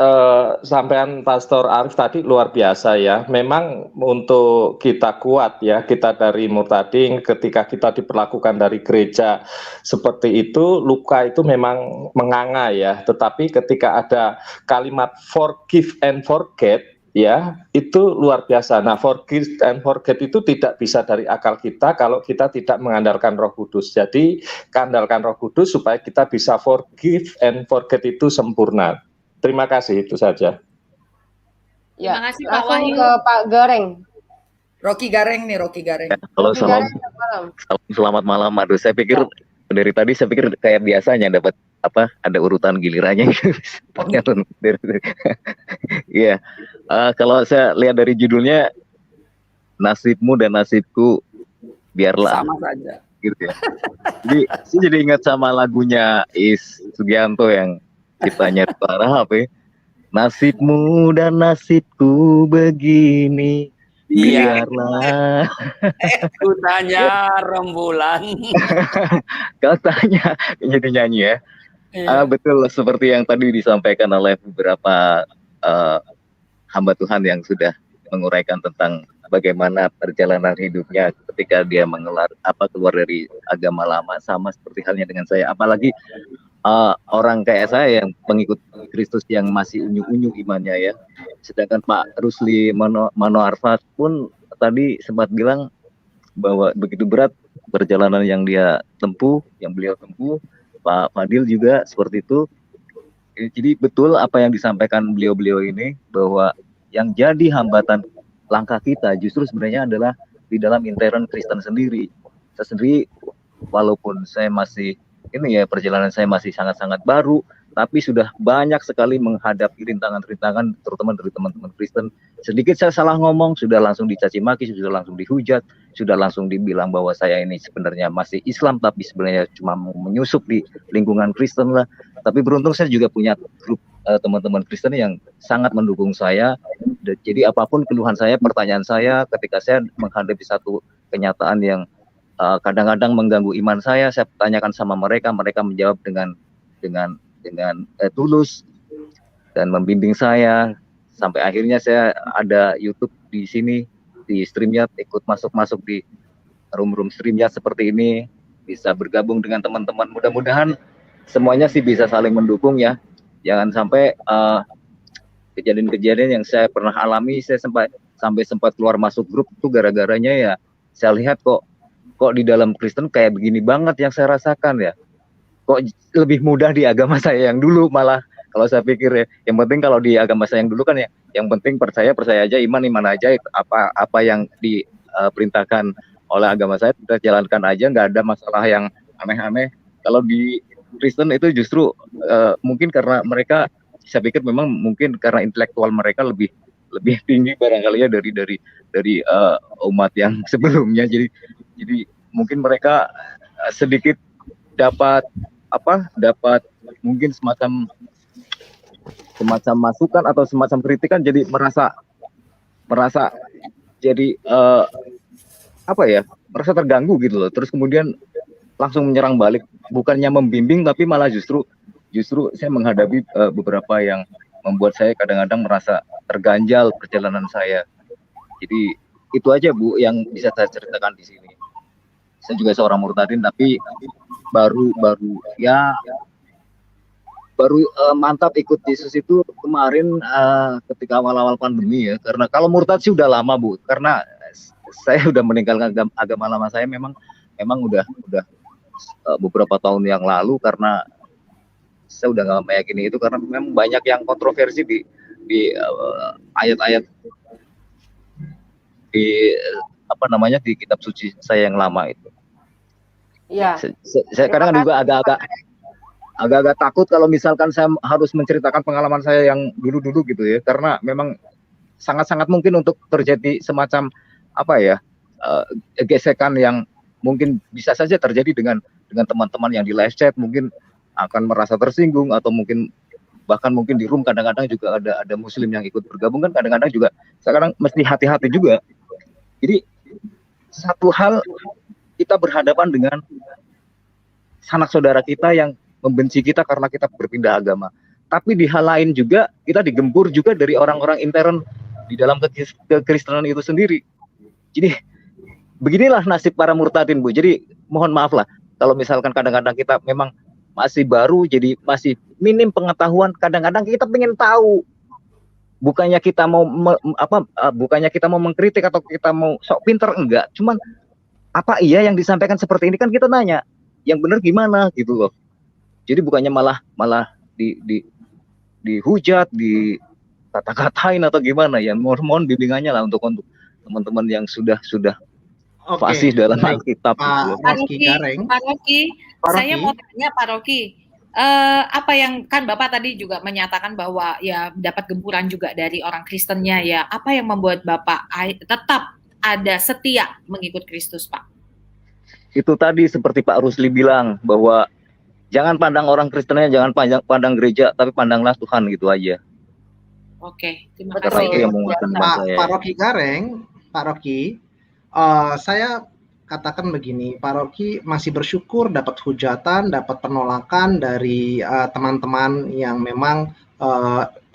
sampean Pastor Arif tadi luar biasa ya. Memang untuk kita kuat ya, kita dari murtadin ketika kita diperlakukan dari gereja seperti itu, luka itu memang menganga ya. Tetapi ketika ada kalimat forgive and forget ya, itu luar biasa. Nah, forgive and forget itu tidak bisa dari akal kita kalau kita tidak mengandalkan Roh Kudus. Jadi, andalkan Roh Kudus supaya kita bisa forgive and forget itu sempurna. Terima kasih, itu saja. Ya, Terima kasih, Pak langsung Wahyu. ke Pak Gareng. Rocky Gareng. Halo, Rocky Gareng, selamat malam. selamat malam. Aduh, saya pikir dari tadi saya pikir kayak biasanya dapat ada urutan gilirannya. Iya. Kalau saya lihat dari judulnya, nasibmu dan nasibku biarlah Sama saja. gitu ya. Jadi saya jadi ingat sama lagunya Is Sugianto yang ciptanya Farah apa ya? Nasibmu dan nasibku begini, Iya. biarlah. Ku tanya rembulan. Kalau tanya jadi nyanyi ya. Iya. Betul seperti yang tadi disampaikan oleh beberapa hamba Tuhan yang sudah menguraikan tentang bagaimana perjalanan hidupnya ketika dia keluar dari agama lama, sama seperti halnya dengan saya. Apalagi orang kayak saya yang pengikut Kristus yang masih unyu-unyu imannya ya. Sedangkan Pak Rusli Mano Arfat pun tadi sempat bilang bahwa begitu berat perjalanan yang dia tempuh, yang beliau tempuh. Pak Fadil juga seperti itu. Jadi betul apa yang disampaikan beliau-beliau ini, bahwa yang jadi hambatan langkah kita justru sebenarnya adalah di dalam intern Kristen sendiri. Saya sendiri, walaupun saya masih perjalanan saya masih sangat-sangat baru, tapi sudah banyak sekali menghadapi rintangan-rintangan, terutama dari teman-teman Kristen. Sedikit saya salah ngomong, sudah langsung dicaci maki, sudah langsung dihujat, sudah langsung dibilang bahwa saya ini sebenarnya masih Islam, tapi sebenarnya cuma mau menyusup di lingkungan Kristen lah. Tapi beruntung saya juga punya grup teman-teman Kristen yang sangat mendukung saya. Jadi apapun keluhan saya, pertanyaan saya, ketika saya menghadapi satu kenyataan yang kadang-kadang mengganggu iman saya tanyakan sama mereka, mereka menjawab dengan tulus dan membimbing saya sampai akhirnya saya ada YouTube di sini di Streamyard, ikut masuk di room Streamyard seperti ini, bisa bergabung dengan teman-teman. Mudah-mudahan semuanya sih bisa saling mendukung ya. Jangan sampai kejadian-kejadian yang saya pernah alami, saya sampai sempat keluar masuk grup itu gara-garanya ya saya lihat kok di dalam Kristen kayak begini banget yang saya rasakan ya. Kok lebih mudah di agama saya yang dulu, malah kalau saya pikir ya, yang penting kalau di agama saya yang dulu kan ya, yang penting percaya aja, iman aja, apa yang diperintahkan oleh agama saya kita jalankan aja, nggak ada masalah yang aneh-aneh. Kalau di Kristen itu justru mungkin karena mereka, saya pikir memang mungkin karena intelektual mereka lebih tinggi barangkali ya dari umat yang sebelumnya, jadi mungkin mereka sedikit dapat mungkin semacam masukan atau semacam kritikan, jadi merasa jadi merasa terganggu gitu loh, terus kemudian langsung menyerang balik, bukannya membimbing tapi malah justru saya menghadapi beberapa yang membuat saya kadang-kadang merasa terganjal perjalanan saya. Jadi itu aja Bu yang bisa saya ceritakan di sini. Saya juga seorang murtadin, tapi baru mantap ikut Yesus itu kemarin ketika awal-awal pandemi ya. Karena kalau murtad sih udah lama Bu, karena saya udah meninggalkan agama lama saya memang udah beberapa tahun yang lalu, karena saya udah nggak meyakini itu karena memang banyak yang kontroversi di ayat-ayat di kitab suci saya yang lama itu. Iya. Saya kadang juga agak-agak takut kalau misalkan saya harus menceritakan pengalaman saya yang dulu-dulu gitu ya, karena memang sangat-sangat mungkin untuk terjadi semacam gesekan yang mungkin bisa saja terjadi dengan teman-teman yang di live chat, mungkin akan merasa tersinggung, atau bahkan mungkin di room kadang-kadang juga ada muslim yang ikut bergabung kan, kadang-kadang juga sekarang mesti hati-hati juga. Jadi satu hal, kita berhadapan dengan sanak saudara kita yang membenci kita karena kita berpindah agama. Tapi di hal lain juga kita digempur juga dari orang-orang intern di dalam kekristenan itu sendiri. Jadi beginilah nasib para murtadin Bu. Jadi mohon maaf lah kalau misalkan kadang-kadang kita memang masih baru, jadi masih minim pengetahuan. Kadang-kadang kita pengen tahu. Bukannya kita mau mengkritik atau kita mau sok pinter, enggak. Cuman apa iya yang disampaikan seperti ini, kan kita nanya yang benar gimana gitu loh. Jadi bukannya malah dihujat, dikata-katain atau gimana ya. Mohon bimbingannya lah untuk teman-teman yang sudah fasih dalam Alkitab. Pak Rocky, saya mau tanya Pak Rocky, apa yang kan Bapak tadi juga menyatakan bahwa ya dapat gempuran juga dari orang Kristennya ya. Apa yang membuat Bapak tetap ada setia mengikut Kristus, Pak? Itu tadi seperti Pak Rusli bilang bahwa jangan pandang orang Kristennya, jangan pandang gereja, tapi pandanglah Tuhan, gitu aja. Oke, terima kasih. Pak Rocky Gareng, Pak Rocky, saya katakan begini, Pak Rocky masih bersyukur dapat hujatan, dapat penolakan dari teman-teman yang memang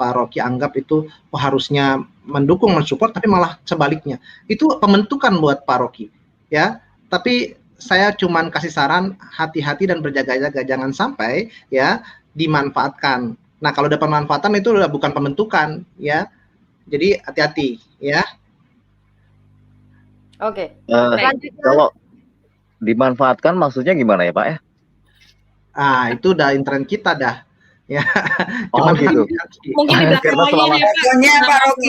Pak Rocky anggap itu harusnya mendukung, mensupport, tapi malah sebaliknya. Itu pembentukan buat Pak Rocky, ya. Tapi saya cuman kasih saran, hati-hati dan berjaga-jaga, jangan sampai ya dimanfaatkan. Nah, kalau ada pemanfaatan itu udah bukan pembentukan, ya. Jadi hati-hati, ya. Oke. Kalau dimanfaatkan maksudnya gimana ya Pak ya? Itu udah intern kita dah. Ya. Cuman gitu. Mungkin di belakangnya Pak Rocky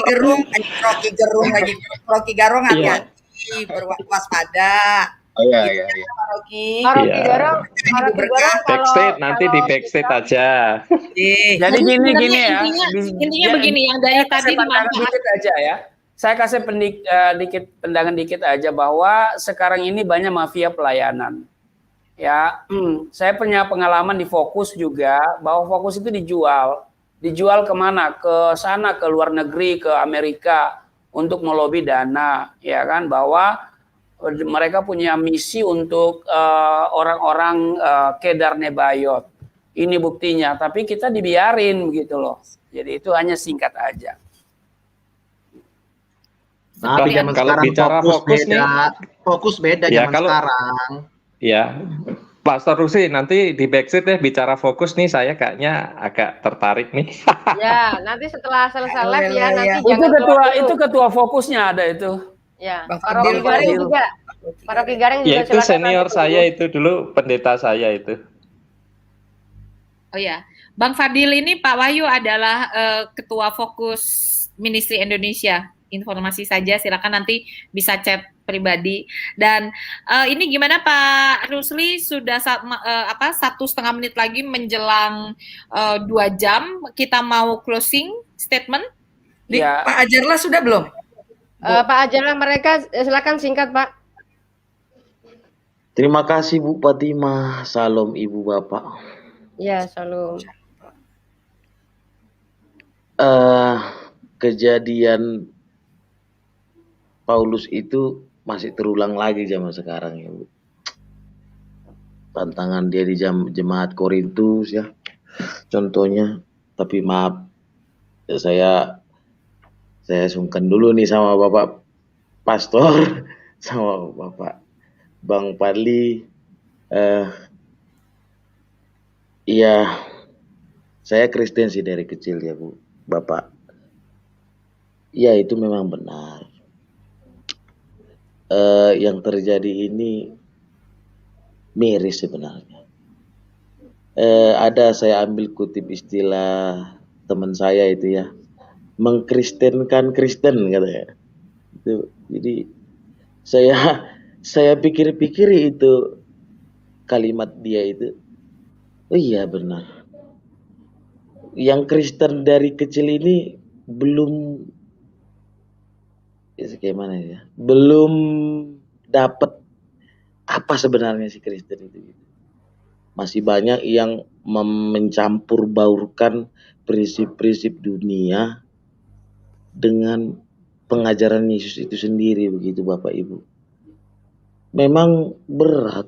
Gerung lagi Rocky Garung hati-hati, berwaspada. Oh iya, Gitu iya, ya, iya. Pak Rocky. Pak Rocky Iya. Garang, Pak Ibu Rocky berkah. Garang kalau Backstage nanti di backstage kita aja. Oke. Jadi Jadi gini sebenarnya ya, intinya begini, yang dari saya tadi kasih pandangan dimanfaat. dikit aja ya. Saya kasih dikit pandangan dikit aja bahwa sekarang ini banyak mafia pelayanan. Ya, saya punya pengalaman di Fokus juga, bahwa Fokus itu dijual kemana? Ke sana, ke luar negeri, ke Amerika untuk melobi dana, ya kan? Bahwa mereka punya misi untuk orang-orang Kedar Nebayot. Ini buktinya, tapi kita dibiarin begitu loh. Jadi itu hanya singkat aja. Tapi zaman Kalau sekarang bicara fokus nih, fokus beda ya zaman kalau sekarang. ya Pastor Rusi nanti di backstage ya bicara fokus nih, saya kayaknya agak tertarik nih. ya nanti setelah selesai live ya Haleluya. nanti Itu jangan keluar ketua dulu. ketua fokusnya ada itu. Ya, Bang Pak Rocky Fadil, Garang Fadil. juga. Pak Rocky Garang juga Ya itu silakan senior nanti saya dulu. itu dulu, pendeta saya itu. Oh ya, Bang Fadil ini Pak Wahyu adalah Ketua Fokus Ministry Indonesia. Informasi saja, silakan nanti bisa chat pribadi. Dan ini gimana Pak Rusli, sudah 1,5 menit lagi menjelang 2 jam, kita mau closing statement. Ya. Pak Ajarlah sudah belum? Pak Ajarlah mereka silakan singkat Pak. Terima kasih Bu Fatimah. Salam Ibu Bapak. Ya, salam. Kejadian Paulus itu masih terulang lagi zaman sekarang ya Bu. Tantangan dia di jemaat Korintus ya, contohnya. Tapi maaf, saya sungkan dulu nih sama Bapak Pastor, sama Bapak Bang Padli. Iya, saya Kristen sih dari kecil ya Bu, Bapak. Ya itu memang benar. Yang terjadi ini miris sebenarnya. Ada saya ambil kutip istilah teman saya itu ya, mengkristenkan Kristen katanya. Itu, jadi saya pikir-pikir itu kalimat dia itu, oh iya benar. Yang Kristen dari kecil ini belum gimana ya, belum dapat apa sebenarnya si Kristen itu. Masih banyak yang mencampur baurkan prinsip-prinsip dunia dengan pengajaran Yesus itu sendiri, begitu Bapak Ibu. Memang berat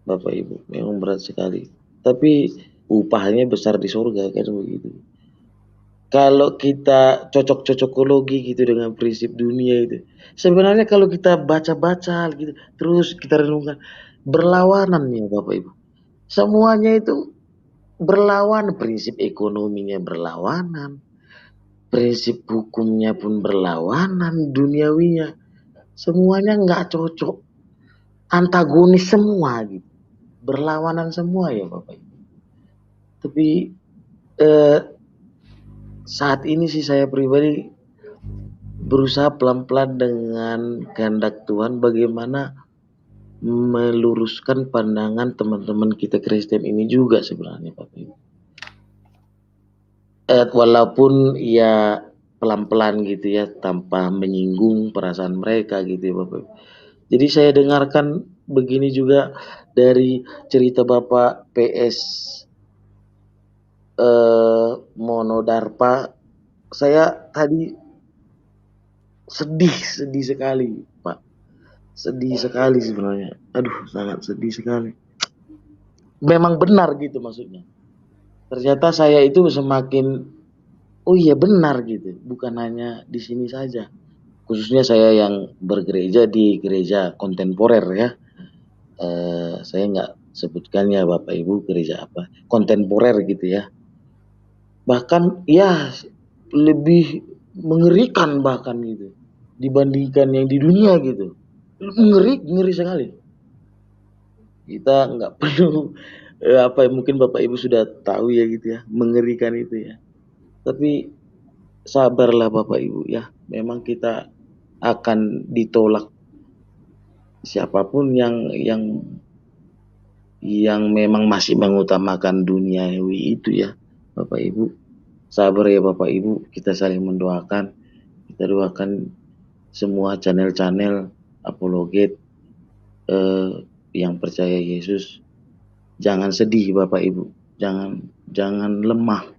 Bapak Ibu, memang berat sekali. Tapi upahnya besar di surga kan begitu. Kalau kita cocok-cocokologi gitu dengan prinsip dunia itu, sebenarnya kalau kita baca-baca gitu, terus kita renungkan, berlawanan ya Bapak Ibu. Semuanya itu berlawan, prinsip ekonominya berlawanan, prinsip hukumnya pun berlawanan, duniawinya. Semuanya nggak cocok, antagonis semua gitu, berlawanan semua ya Bapak Ibu. Tapi saat ini sih saya pribadi berusaha pelan-pelan dengan kehendak Tuhan bagaimana meluruskan pandangan teman-teman kita Kristen ini juga sebenarnya Bapak Ibu. Walaupun ya pelan-pelan gitu ya, tanpa menyinggung perasaan mereka gitu ya Bapak Ibu. Jadi saya dengarkan begini juga dari cerita Bapak PS Monodarpa, saya tadi sedih sekali Pak, sedih sekali sebenarnya. Aduh, sangat sedih sekali. Memang benar gitu maksudnya. Ternyata saya itu semakin, oh iya benar gitu, bukan hanya di sini saja. Khususnya saya yang bergereja di gereja kontemporer ya. Saya nggak sebutkan ya Bapak Ibu gereja apa, kontemporer gitu ya. Bahkan ya lebih mengerikan bahkan gitu dibandingkan yang di dunia gitu. Ngeri sekali. Kita nggak perlu mungkin Bapak Ibu sudah tahu ya gitu ya, mengerikan itu ya. Tapi sabarlah Bapak Ibu ya, memang kita akan ditolak siapapun yang memang masih mengutamakan duniawi itu ya, Bapak Ibu, sabar ya Bapak Ibu, kita saling mendoakan, kita doakan semua channel-channel apologet yang percaya Yesus. Jangan sedih Bapak Ibu, jangan lemah,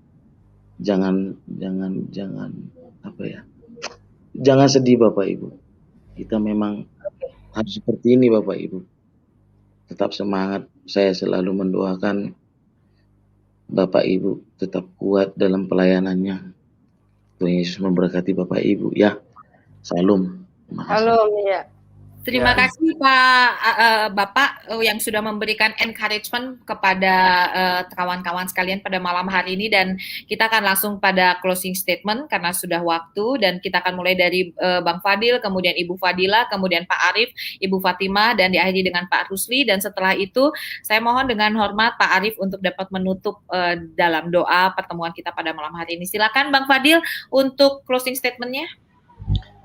jangan apa ya, jangan sedih Bapak Ibu. Kita memang harus seperti ini Bapak Ibu. Tetap semangat. Saya selalu mendoakan Bapak Ibu tetap kuat dalam pelayanannya. Tuhan Yesus memberkati Bapak Ibu ya. Salam. Terima kasih. Halo, ya. Terima kasih Bapak yang sudah memberikan encouragement kepada kawan-kawan sekalian pada malam hari ini, dan kita akan langsung pada closing statement karena sudah waktu, dan kita akan mulai dari Bang Fadil, kemudian Ibu Fadila, kemudian Pak Arief, Ibu Fatimah, dan diakhiri dengan Pak Rusli, dan setelah itu saya mohon dengan hormat Pak Arief untuk dapat menutup dalam doa pertemuan kita pada malam hari ini. Silakan Bang Fadil untuk closing statement-nya.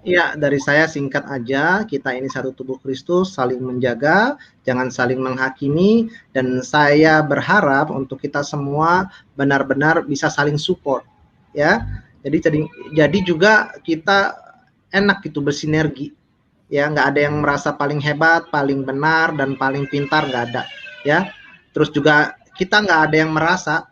Ya, dari saya singkat aja, kita ini satu tubuh Kristus, saling menjaga, jangan saling menghakimi, dan saya berharap untuk kita semua benar-benar bisa saling support, ya. Jadi juga kita enak gitu bersinergi, ya, nggak ada yang merasa paling hebat, paling benar, dan paling pintar, nggak ada, ya. Terus juga kita nggak ada yang merasa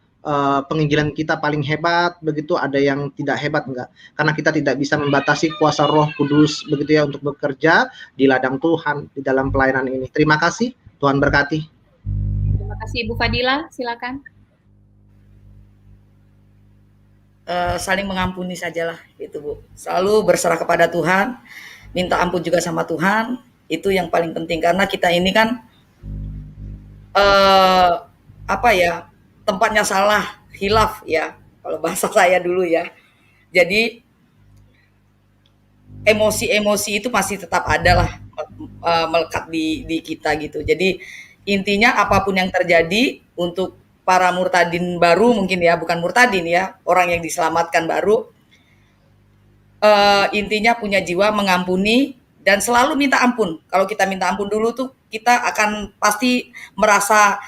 penginjilan kita paling hebat, begitu ada yang tidak hebat, enggak, karena kita tidak bisa membatasi kuasa Roh Kudus begitu ya untuk bekerja di ladang Tuhan di dalam pelayanan ini. Terima kasih, Tuhan berkati. Terima kasih Ibu Fadila, silakan. Saling mengampuni sajalah itu Bu, selalu berserah kepada Tuhan, minta ampun juga sama Tuhan, itu yang paling penting, karena kita ini kan tempatnya salah, khilaf ya, kalau bahasa saya dulu ya. Jadi emosi-emosi itu masih tetap ada lah, melekat di kita gitu. Jadi intinya apapun yang terjadi untuk para murtadin baru mungkin ya, bukan murtadin ya, orang yang diselamatkan baru, intinya punya jiwa mengampuni dan selalu minta ampun. Kalau kita minta ampun dulu tuh kita akan pasti merasa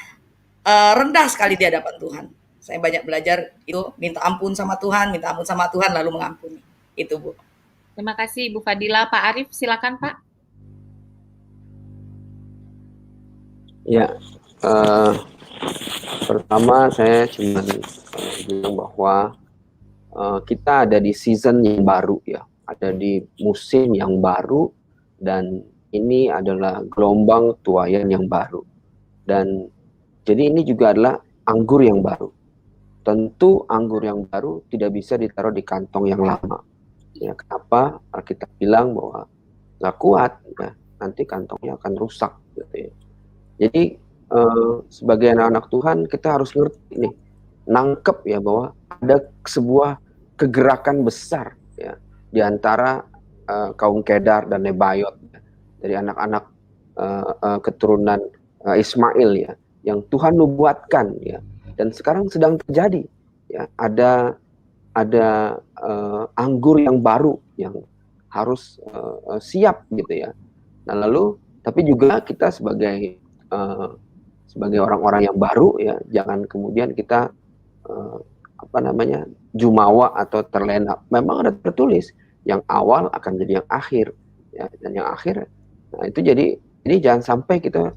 rendah sekali di hadapan Tuhan. Saya banyak belajar itu, minta ampun sama Tuhan lalu mengampuni. Itu Bu. Terima kasih Ibu Fadila. Pak Arief silakan Pak. Ya, pertama saya cuma bilang bahwa kita ada di season yang baru ya, ada di musim yang baru, dan ini adalah gelombang tuaian yang baru. Dan jadi ini juga adalah anggur yang baru. Tentu anggur yang baru tidak bisa ditaruh di kantong yang lama. Ya, kenapa? Kita bilang bahwa nggak kuat, ya, nanti kantongnya akan rusak. Gitu ya. Jadi sebagai anak-anak Tuhan kita harus ngerti nih, nangkep ya bahwa ada sebuah kegerakan besar ya di antara kaum Kedar dan Nebayot ya, dari anak-anak keturunan Ismail ya, yang Tuhan nubuatkan ya, dan sekarang sedang terjadi ya, ada anggur yang baru yang harus siap gitu ya. Nah lalu tapi juga kita sebagai orang-orang yang baru ya, jangan kemudian kita jumawa atau terlena. Memang ada tertulis yang awal akan jadi yang akhir ya, dan yang akhir, nah itu jadi ini jangan sampai kita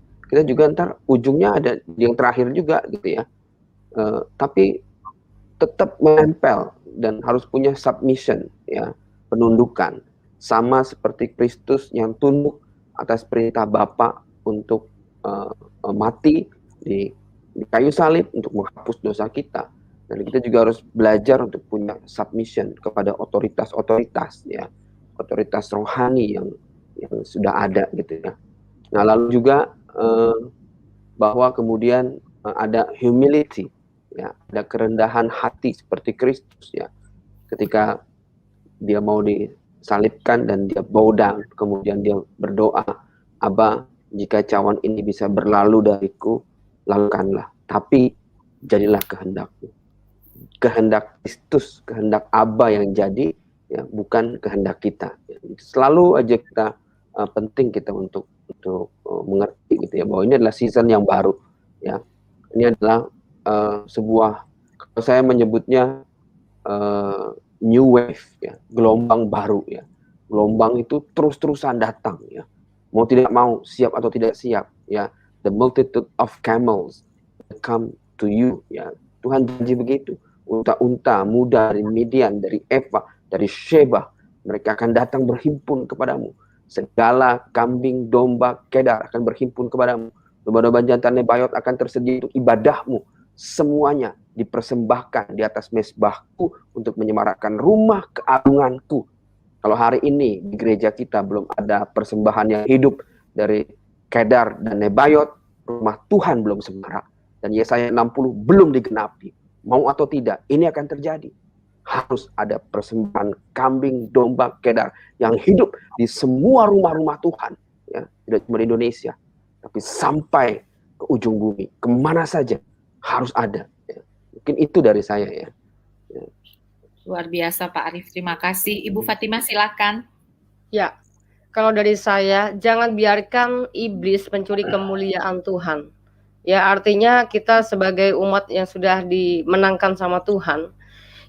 juga ntar ujungnya ada yang terakhir juga gitu ya. Tapi tetap menempel dan harus punya submission ya, penundukan, sama seperti Kristus yang tunduk atas perintah Bapa untuk mati di kayu salib untuk menghapus dosa kita. Dan kita juga harus belajar untuk punya submission kepada otoritas-otoritas ya, otoritas rohani yang sudah ada gitu ya. Nah lalu juga bahwa kemudian ada humility ya, ada kerendahan hati seperti Kristus ya, ketika dia mau disalibkan dan dia bow down, kemudian dia berdoa, Aba, jika cawan ini bisa berlalu dariku, lakukanlah, tapi jadilah kehendakmu. Kehendak Kristus, kehendak Aba yang jadi ya, bukan kehendak kita. Selalu aja kita penting kita untuk untuk mengerti gitu ya, bahwa ini adalah season yang baru ya. Ini adalah sebuah, kalau saya menyebutnya new wave ya, gelombang baru ya. Gelombang itu terus-terusan datang ya. Mau tidak mau, siap atau tidak siap ya. The multitude of camels come to you ya. Tuhan janji begitu. Unta-unta muda dari Midian, dari Eva, dari Sheba, mereka akan datang berhimpun kepadamu. Segala kambing, domba, kedar akan berhimpun kepadamu. Domba-domba jantan Nebayot akan tersedia untuk ibadahmu. Semuanya dipersembahkan di atas mezbahku untuk menyemarakkan rumah keagunganku. Kalau hari ini di gereja kita belum ada persembahan yang hidup dari Kedar dan Nebayot, rumah Tuhan belum semarak. Dan Yesaya 60 belum digenapi. Mau atau tidak, ini akan terjadi. Harus ada persembahan kambing, domba, kedar yang hidup di semua rumah-rumah Tuhan. Ya, tidak cuma di Indonesia, tapi sampai ke ujung bumi. Kemana saja harus ada. Ya. Mungkin itu dari saya ya. Ya. Luar biasa Pak Arief, terima kasih. Ibu Fatimah silakan. Ya, kalau dari saya, jangan biarkan iblis mencuri kemuliaan Tuhan. Ya, artinya kita sebagai umat yang sudah dimenangkan sama Tuhan,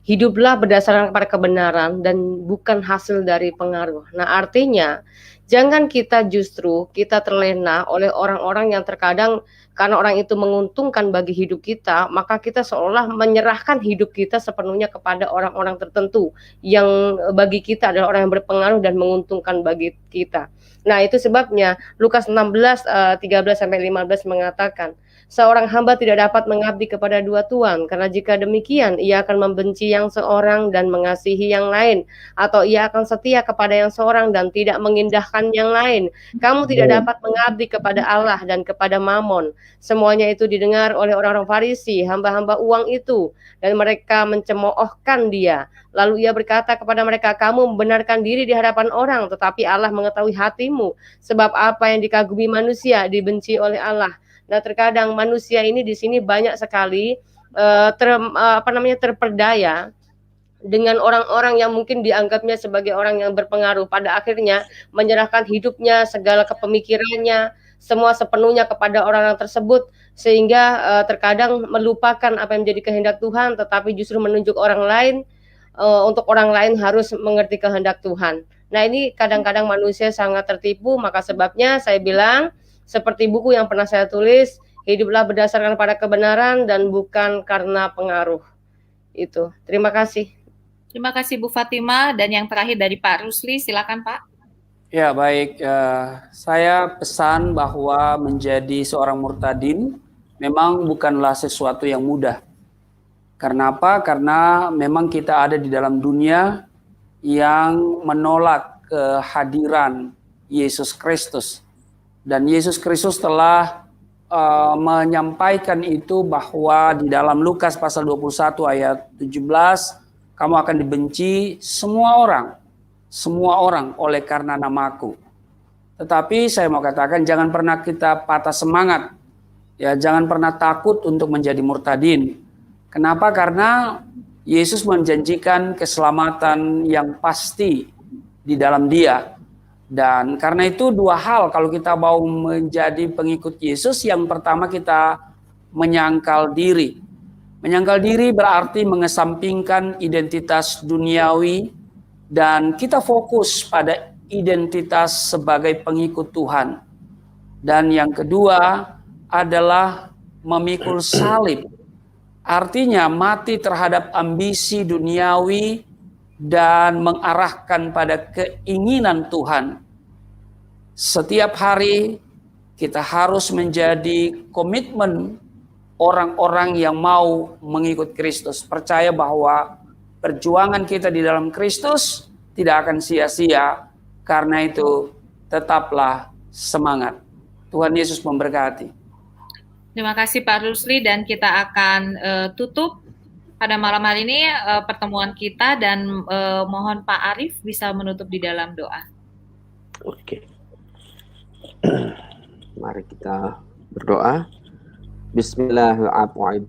hiduplah berdasarkan kepada kebenaran dan bukan hasil dari pengaruh. Nah, artinya jangan kita justru kita terlena oleh orang-orang yang terkadang karena orang itu menguntungkan bagi hidup kita, maka kita seolah menyerahkan hidup kita sepenuhnya kepada orang-orang tertentu yang bagi kita adalah orang yang berpengaruh dan menguntungkan bagi kita. Nah, itu sebabnya Lukas 16 13-15 mengatakan, seorang hamba tidak dapat mengabdi kepada dua tuan, karena jika demikian ia akan membenci yang seorang dan mengasihi yang lain, atau ia akan setia kepada yang seorang dan tidak mengindahkan yang lain. Kamu tidak dapat mengabdi kepada Allah dan kepada Mamon. Semuanya itu didengar oleh orang-orang Farisi, hamba-hamba uang itu, dan mereka mencemoohkan dia. Lalu ia berkata kepada mereka, kamu membenarkan diri di hadapan orang, tetapi Allah mengetahui hatimu, sebab apa yang dikagumi manusia dibenci oleh Allah. Nah, terkadang manusia ini di sini banyak sekali terperdaya dengan orang-orang yang mungkin dianggapnya sebagai orang yang berpengaruh, pada akhirnya menyerahkan hidupnya, segala kepemikirannya, semua sepenuhnya kepada orang-orang tersebut, sehingga terkadang melupakan apa yang menjadi kehendak Tuhan, tetapi justru menunjuk orang lain, untuk orang lain harus mengerti kehendak Tuhan. Nah, ini kadang-kadang manusia sangat tertipu, maka sebabnya saya bilang, seperti buku yang pernah saya tulis, hiduplah berdasarkan pada kebenaran dan bukan karena pengaruh. Itu. Terima kasih. Terima kasih Bu Fatimah, dan yang terakhir dari Pak Rusli, silakan Pak. Ya, baik. Saya pesan bahwa menjadi seorang murtadin memang bukanlah sesuatu yang mudah. Karena apa? Karena memang kita ada di dalam dunia yang menolak kehadiran Yesus Kristus. Dan Yesus Kristus telah menyampaikan itu bahwa di dalam Lukas pasal 21 ayat 17, kamu akan dibenci semua orang oleh karena namaku. Tetapi saya mau katakan jangan pernah kita patah semangat. Ya, jangan pernah takut untuk menjadi murtadin. Kenapa? Karena Yesus menjanjikan keselamatan yang pasti di dalam Dia. Dan karena itu dua hal kalau kita mau menjadi pengikut Yesus, yang pertama kita menyangkal diri. Menyangkal diri berarti mengesampingkan identitas duniawi dan kita fokus pada identitas sebagai pengikut Tuhan. Dan yang kedua adalah memikul salib. Artinya mati terhadap ambisi duniawi dan mengarahkan pada keinginan Tuhan. Setiap hari kita harus menjadi komitmen orang-orang yang mau mengikut Kristus. Percaya bahwa perjuangan kita di dalam Kristus tidak akan sia-sia. Karena itu tetaplah semangat. Tuhan Yesus memberkati. Terima kasih Pak Rusli, dan kita akan tutup pada malam hari ini pertemuan kita, dan mohon Pak Arief bisa menutup di dalam doa. Oke. Mari kita berdoa. Bismillahirrahmanirrahim.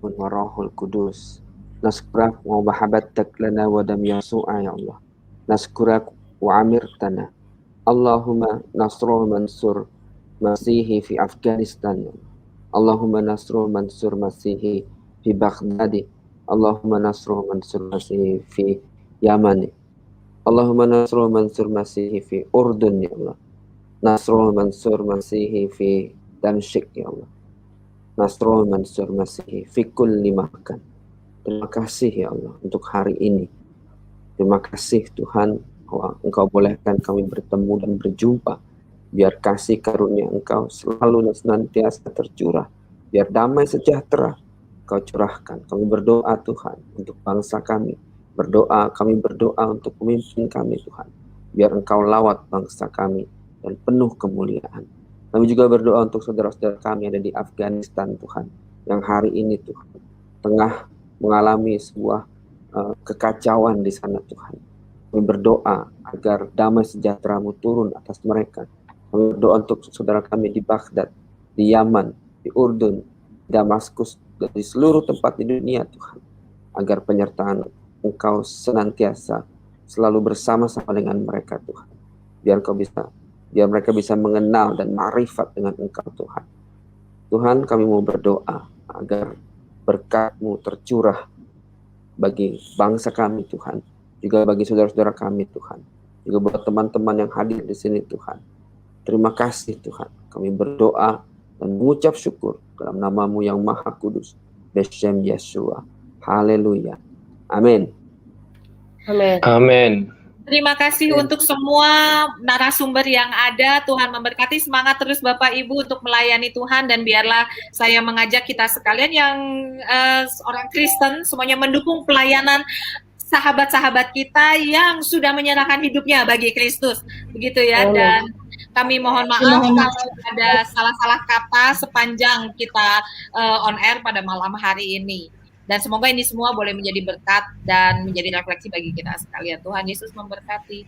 Naskurak wa mahabbatak lana wa dam yasu'a ya Allah. Naskurak wa amirtana. Allahumma nasruh mansur Masihi fi Afghanistan. Allahumma nasruh mansur Masihi fi Baghdad. Allahumma nasruh mansur Masihi fi Yaman. Allahumma nasruh mansur Masihi fi Urdun ya Allah. Nasruh mansur Masihi fi Damsyik ya Allah. Nasruh mansur Masihi fi kulli makan. Terima kasih ya Allah untuk hari ini. Terima kasih Tuhan, Engkau bolehkan kami bertemu dan berjumpa. Biar kasih karunia Engkau selalu dan senantiasa tercurah. Biar damai sejahtera Kau curahkan. Kami berdoa Tuhan untuk bangsa kami. Kami berdoa untuk pemimpin kami Tuhan. Biar Engkau lawat bangsa kami dan penuh kemuliaan. Kami juga berdoa untuk saudara-saudara kami yang ada di Afghanistan Tuhan. Yang hari ini Tuhan tengah mengalami sebuah kekacauan di sana Tuhan. Kami berdoa agar damai sejahtera-Mu turun atas mereka. Kami berdoa untuk saudara kami di Baghdad, di Yaman, di Urdun, Damaskus, dan di seluruh tempat di dunia Tuhan. Agar penyertaan Engkau senantiasa selalu bersama-sama dengan mereka Tuhan. Biar mereka bisa mengenal dan ma'rifat dengan Engkau Tuhan. Tuhan, kami mau berdoa agar berkat-Mu tercurah bagi bangsa kami Tuhan, juga bagi saudara-saudara kami Tuhan, juga buat teman-teman yang hadir di sini Tuhan. Terima kasih Tuhan, kami berdoa dan mengucap syukur dalam nama-Mu yang Maha Kudus, Beshem Yeshua. Haleluya. Amin. Amin. Amin. Terima kasih untuk semua narasumber yang ada. Tuhan memberkati, semangat terus Bapak Ibu untuk melayani Tuhan, dan biarlah saya mengajak kita sekalian yang orang Kristen semuanya mendukung pelayanan sahabat-sahabat kita yang sudah menyerahkan hidupnya bagi Kristus. Begitu ya. Dan kami mohon maaf kalau ada salah-salah kata sepanjang kita on air pada malam hari ini. Dan semoga ini semua boleh menjadi berkat dan menjadi refleksi bagi kita sekalian. Tuhan Yesus memberkati.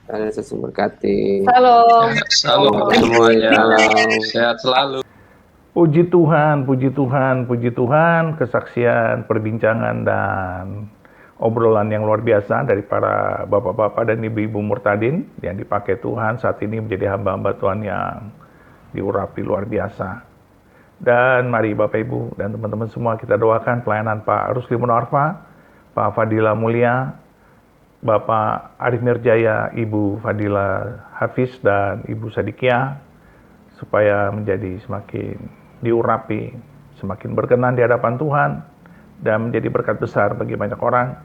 Tuhan Yesus memberkati. Salam. Salam semuanya. Sehat selalu. Puji Tuhan, puji Tuhan, puji Tuhan, kesaksian, perbincangan, dan obrolan yang luar biasa dari para bapak-bapak dan ibu-ibu murtadin yang dipakai Tuhan saat ini menjadi hamba-hamba Tuhan yang diurapi luar biasa. Dan mari Bapak Ibu dan teman-teman semua kita doakan pelayanan Pak Rusli Munarfa, Pak Fadila Mulia, Bapak Arif Mirjaya, Ibu Fadila Hafiz, dan Ibu Sadikia, supaya menjadi semakin diurapi, semakin berkenan di hadapan Tuhan, dan menjadi berkat besar bagi banyak orang.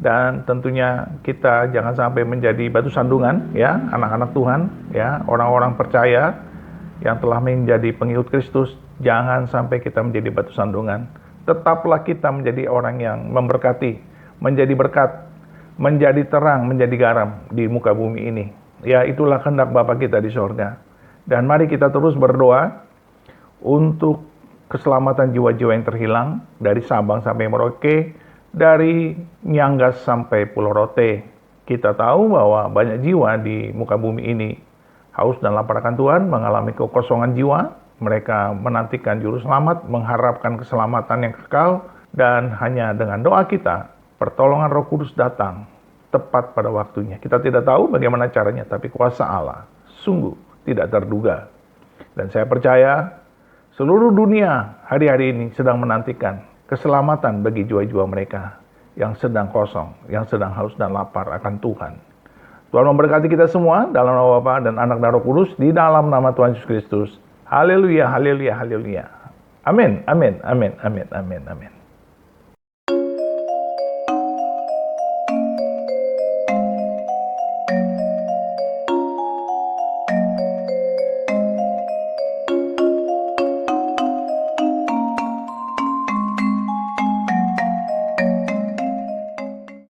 Dan tentunya kita jangan sampai menjadi batu sandungan, ya, anak-anak Tuhan, ya, orang-orang percaya yang telah menjadi pengikut Kristus. Jangan sampai kita menjadi batu sandungan. Tetaplah kita menjadi orang yang memberkati, menjadi berkat, menjadi terang, menjadi garam di muka bumi ini. Ya, itulah kehendak Bapa kita di sorga. Dan mari kita terus berdoa untuk keselamatan jiwa-jiwa yang terhilang dari Sabang sampai Merauke, dari Nyanggas sampai Pulau Rote. Kita tahu bahwa banyak jiwa di muka bumi ini haus dan lapar akan Tuhan, mengalami kekosongan jiwa. Mereka menantikan juru selamat, mengharapkan keselamatan yang kekal, dan hanya dengan doa kita, pertolongan Roh Kudus datang tepat pada waktunya. Kita tidak tahu bagaimana caranya, tapi kuasa Allah sungguh tidak terduga. Dan saya percaya seluruh dunia hari-hari ini sedang menantikan keselamatan bagi jiwa-jiwa mereka yang sedang kosong, yang sedang haus dan lapar akan Tuhan. Tuhan memberkati kita semua dalam nama Bapa dan Anak dan Roh Kudus, di dalam nama Tuhan Yesus Kristus. Haleluya, haleluya, haleluya. Amin, amin, amin, amin, amin, amin.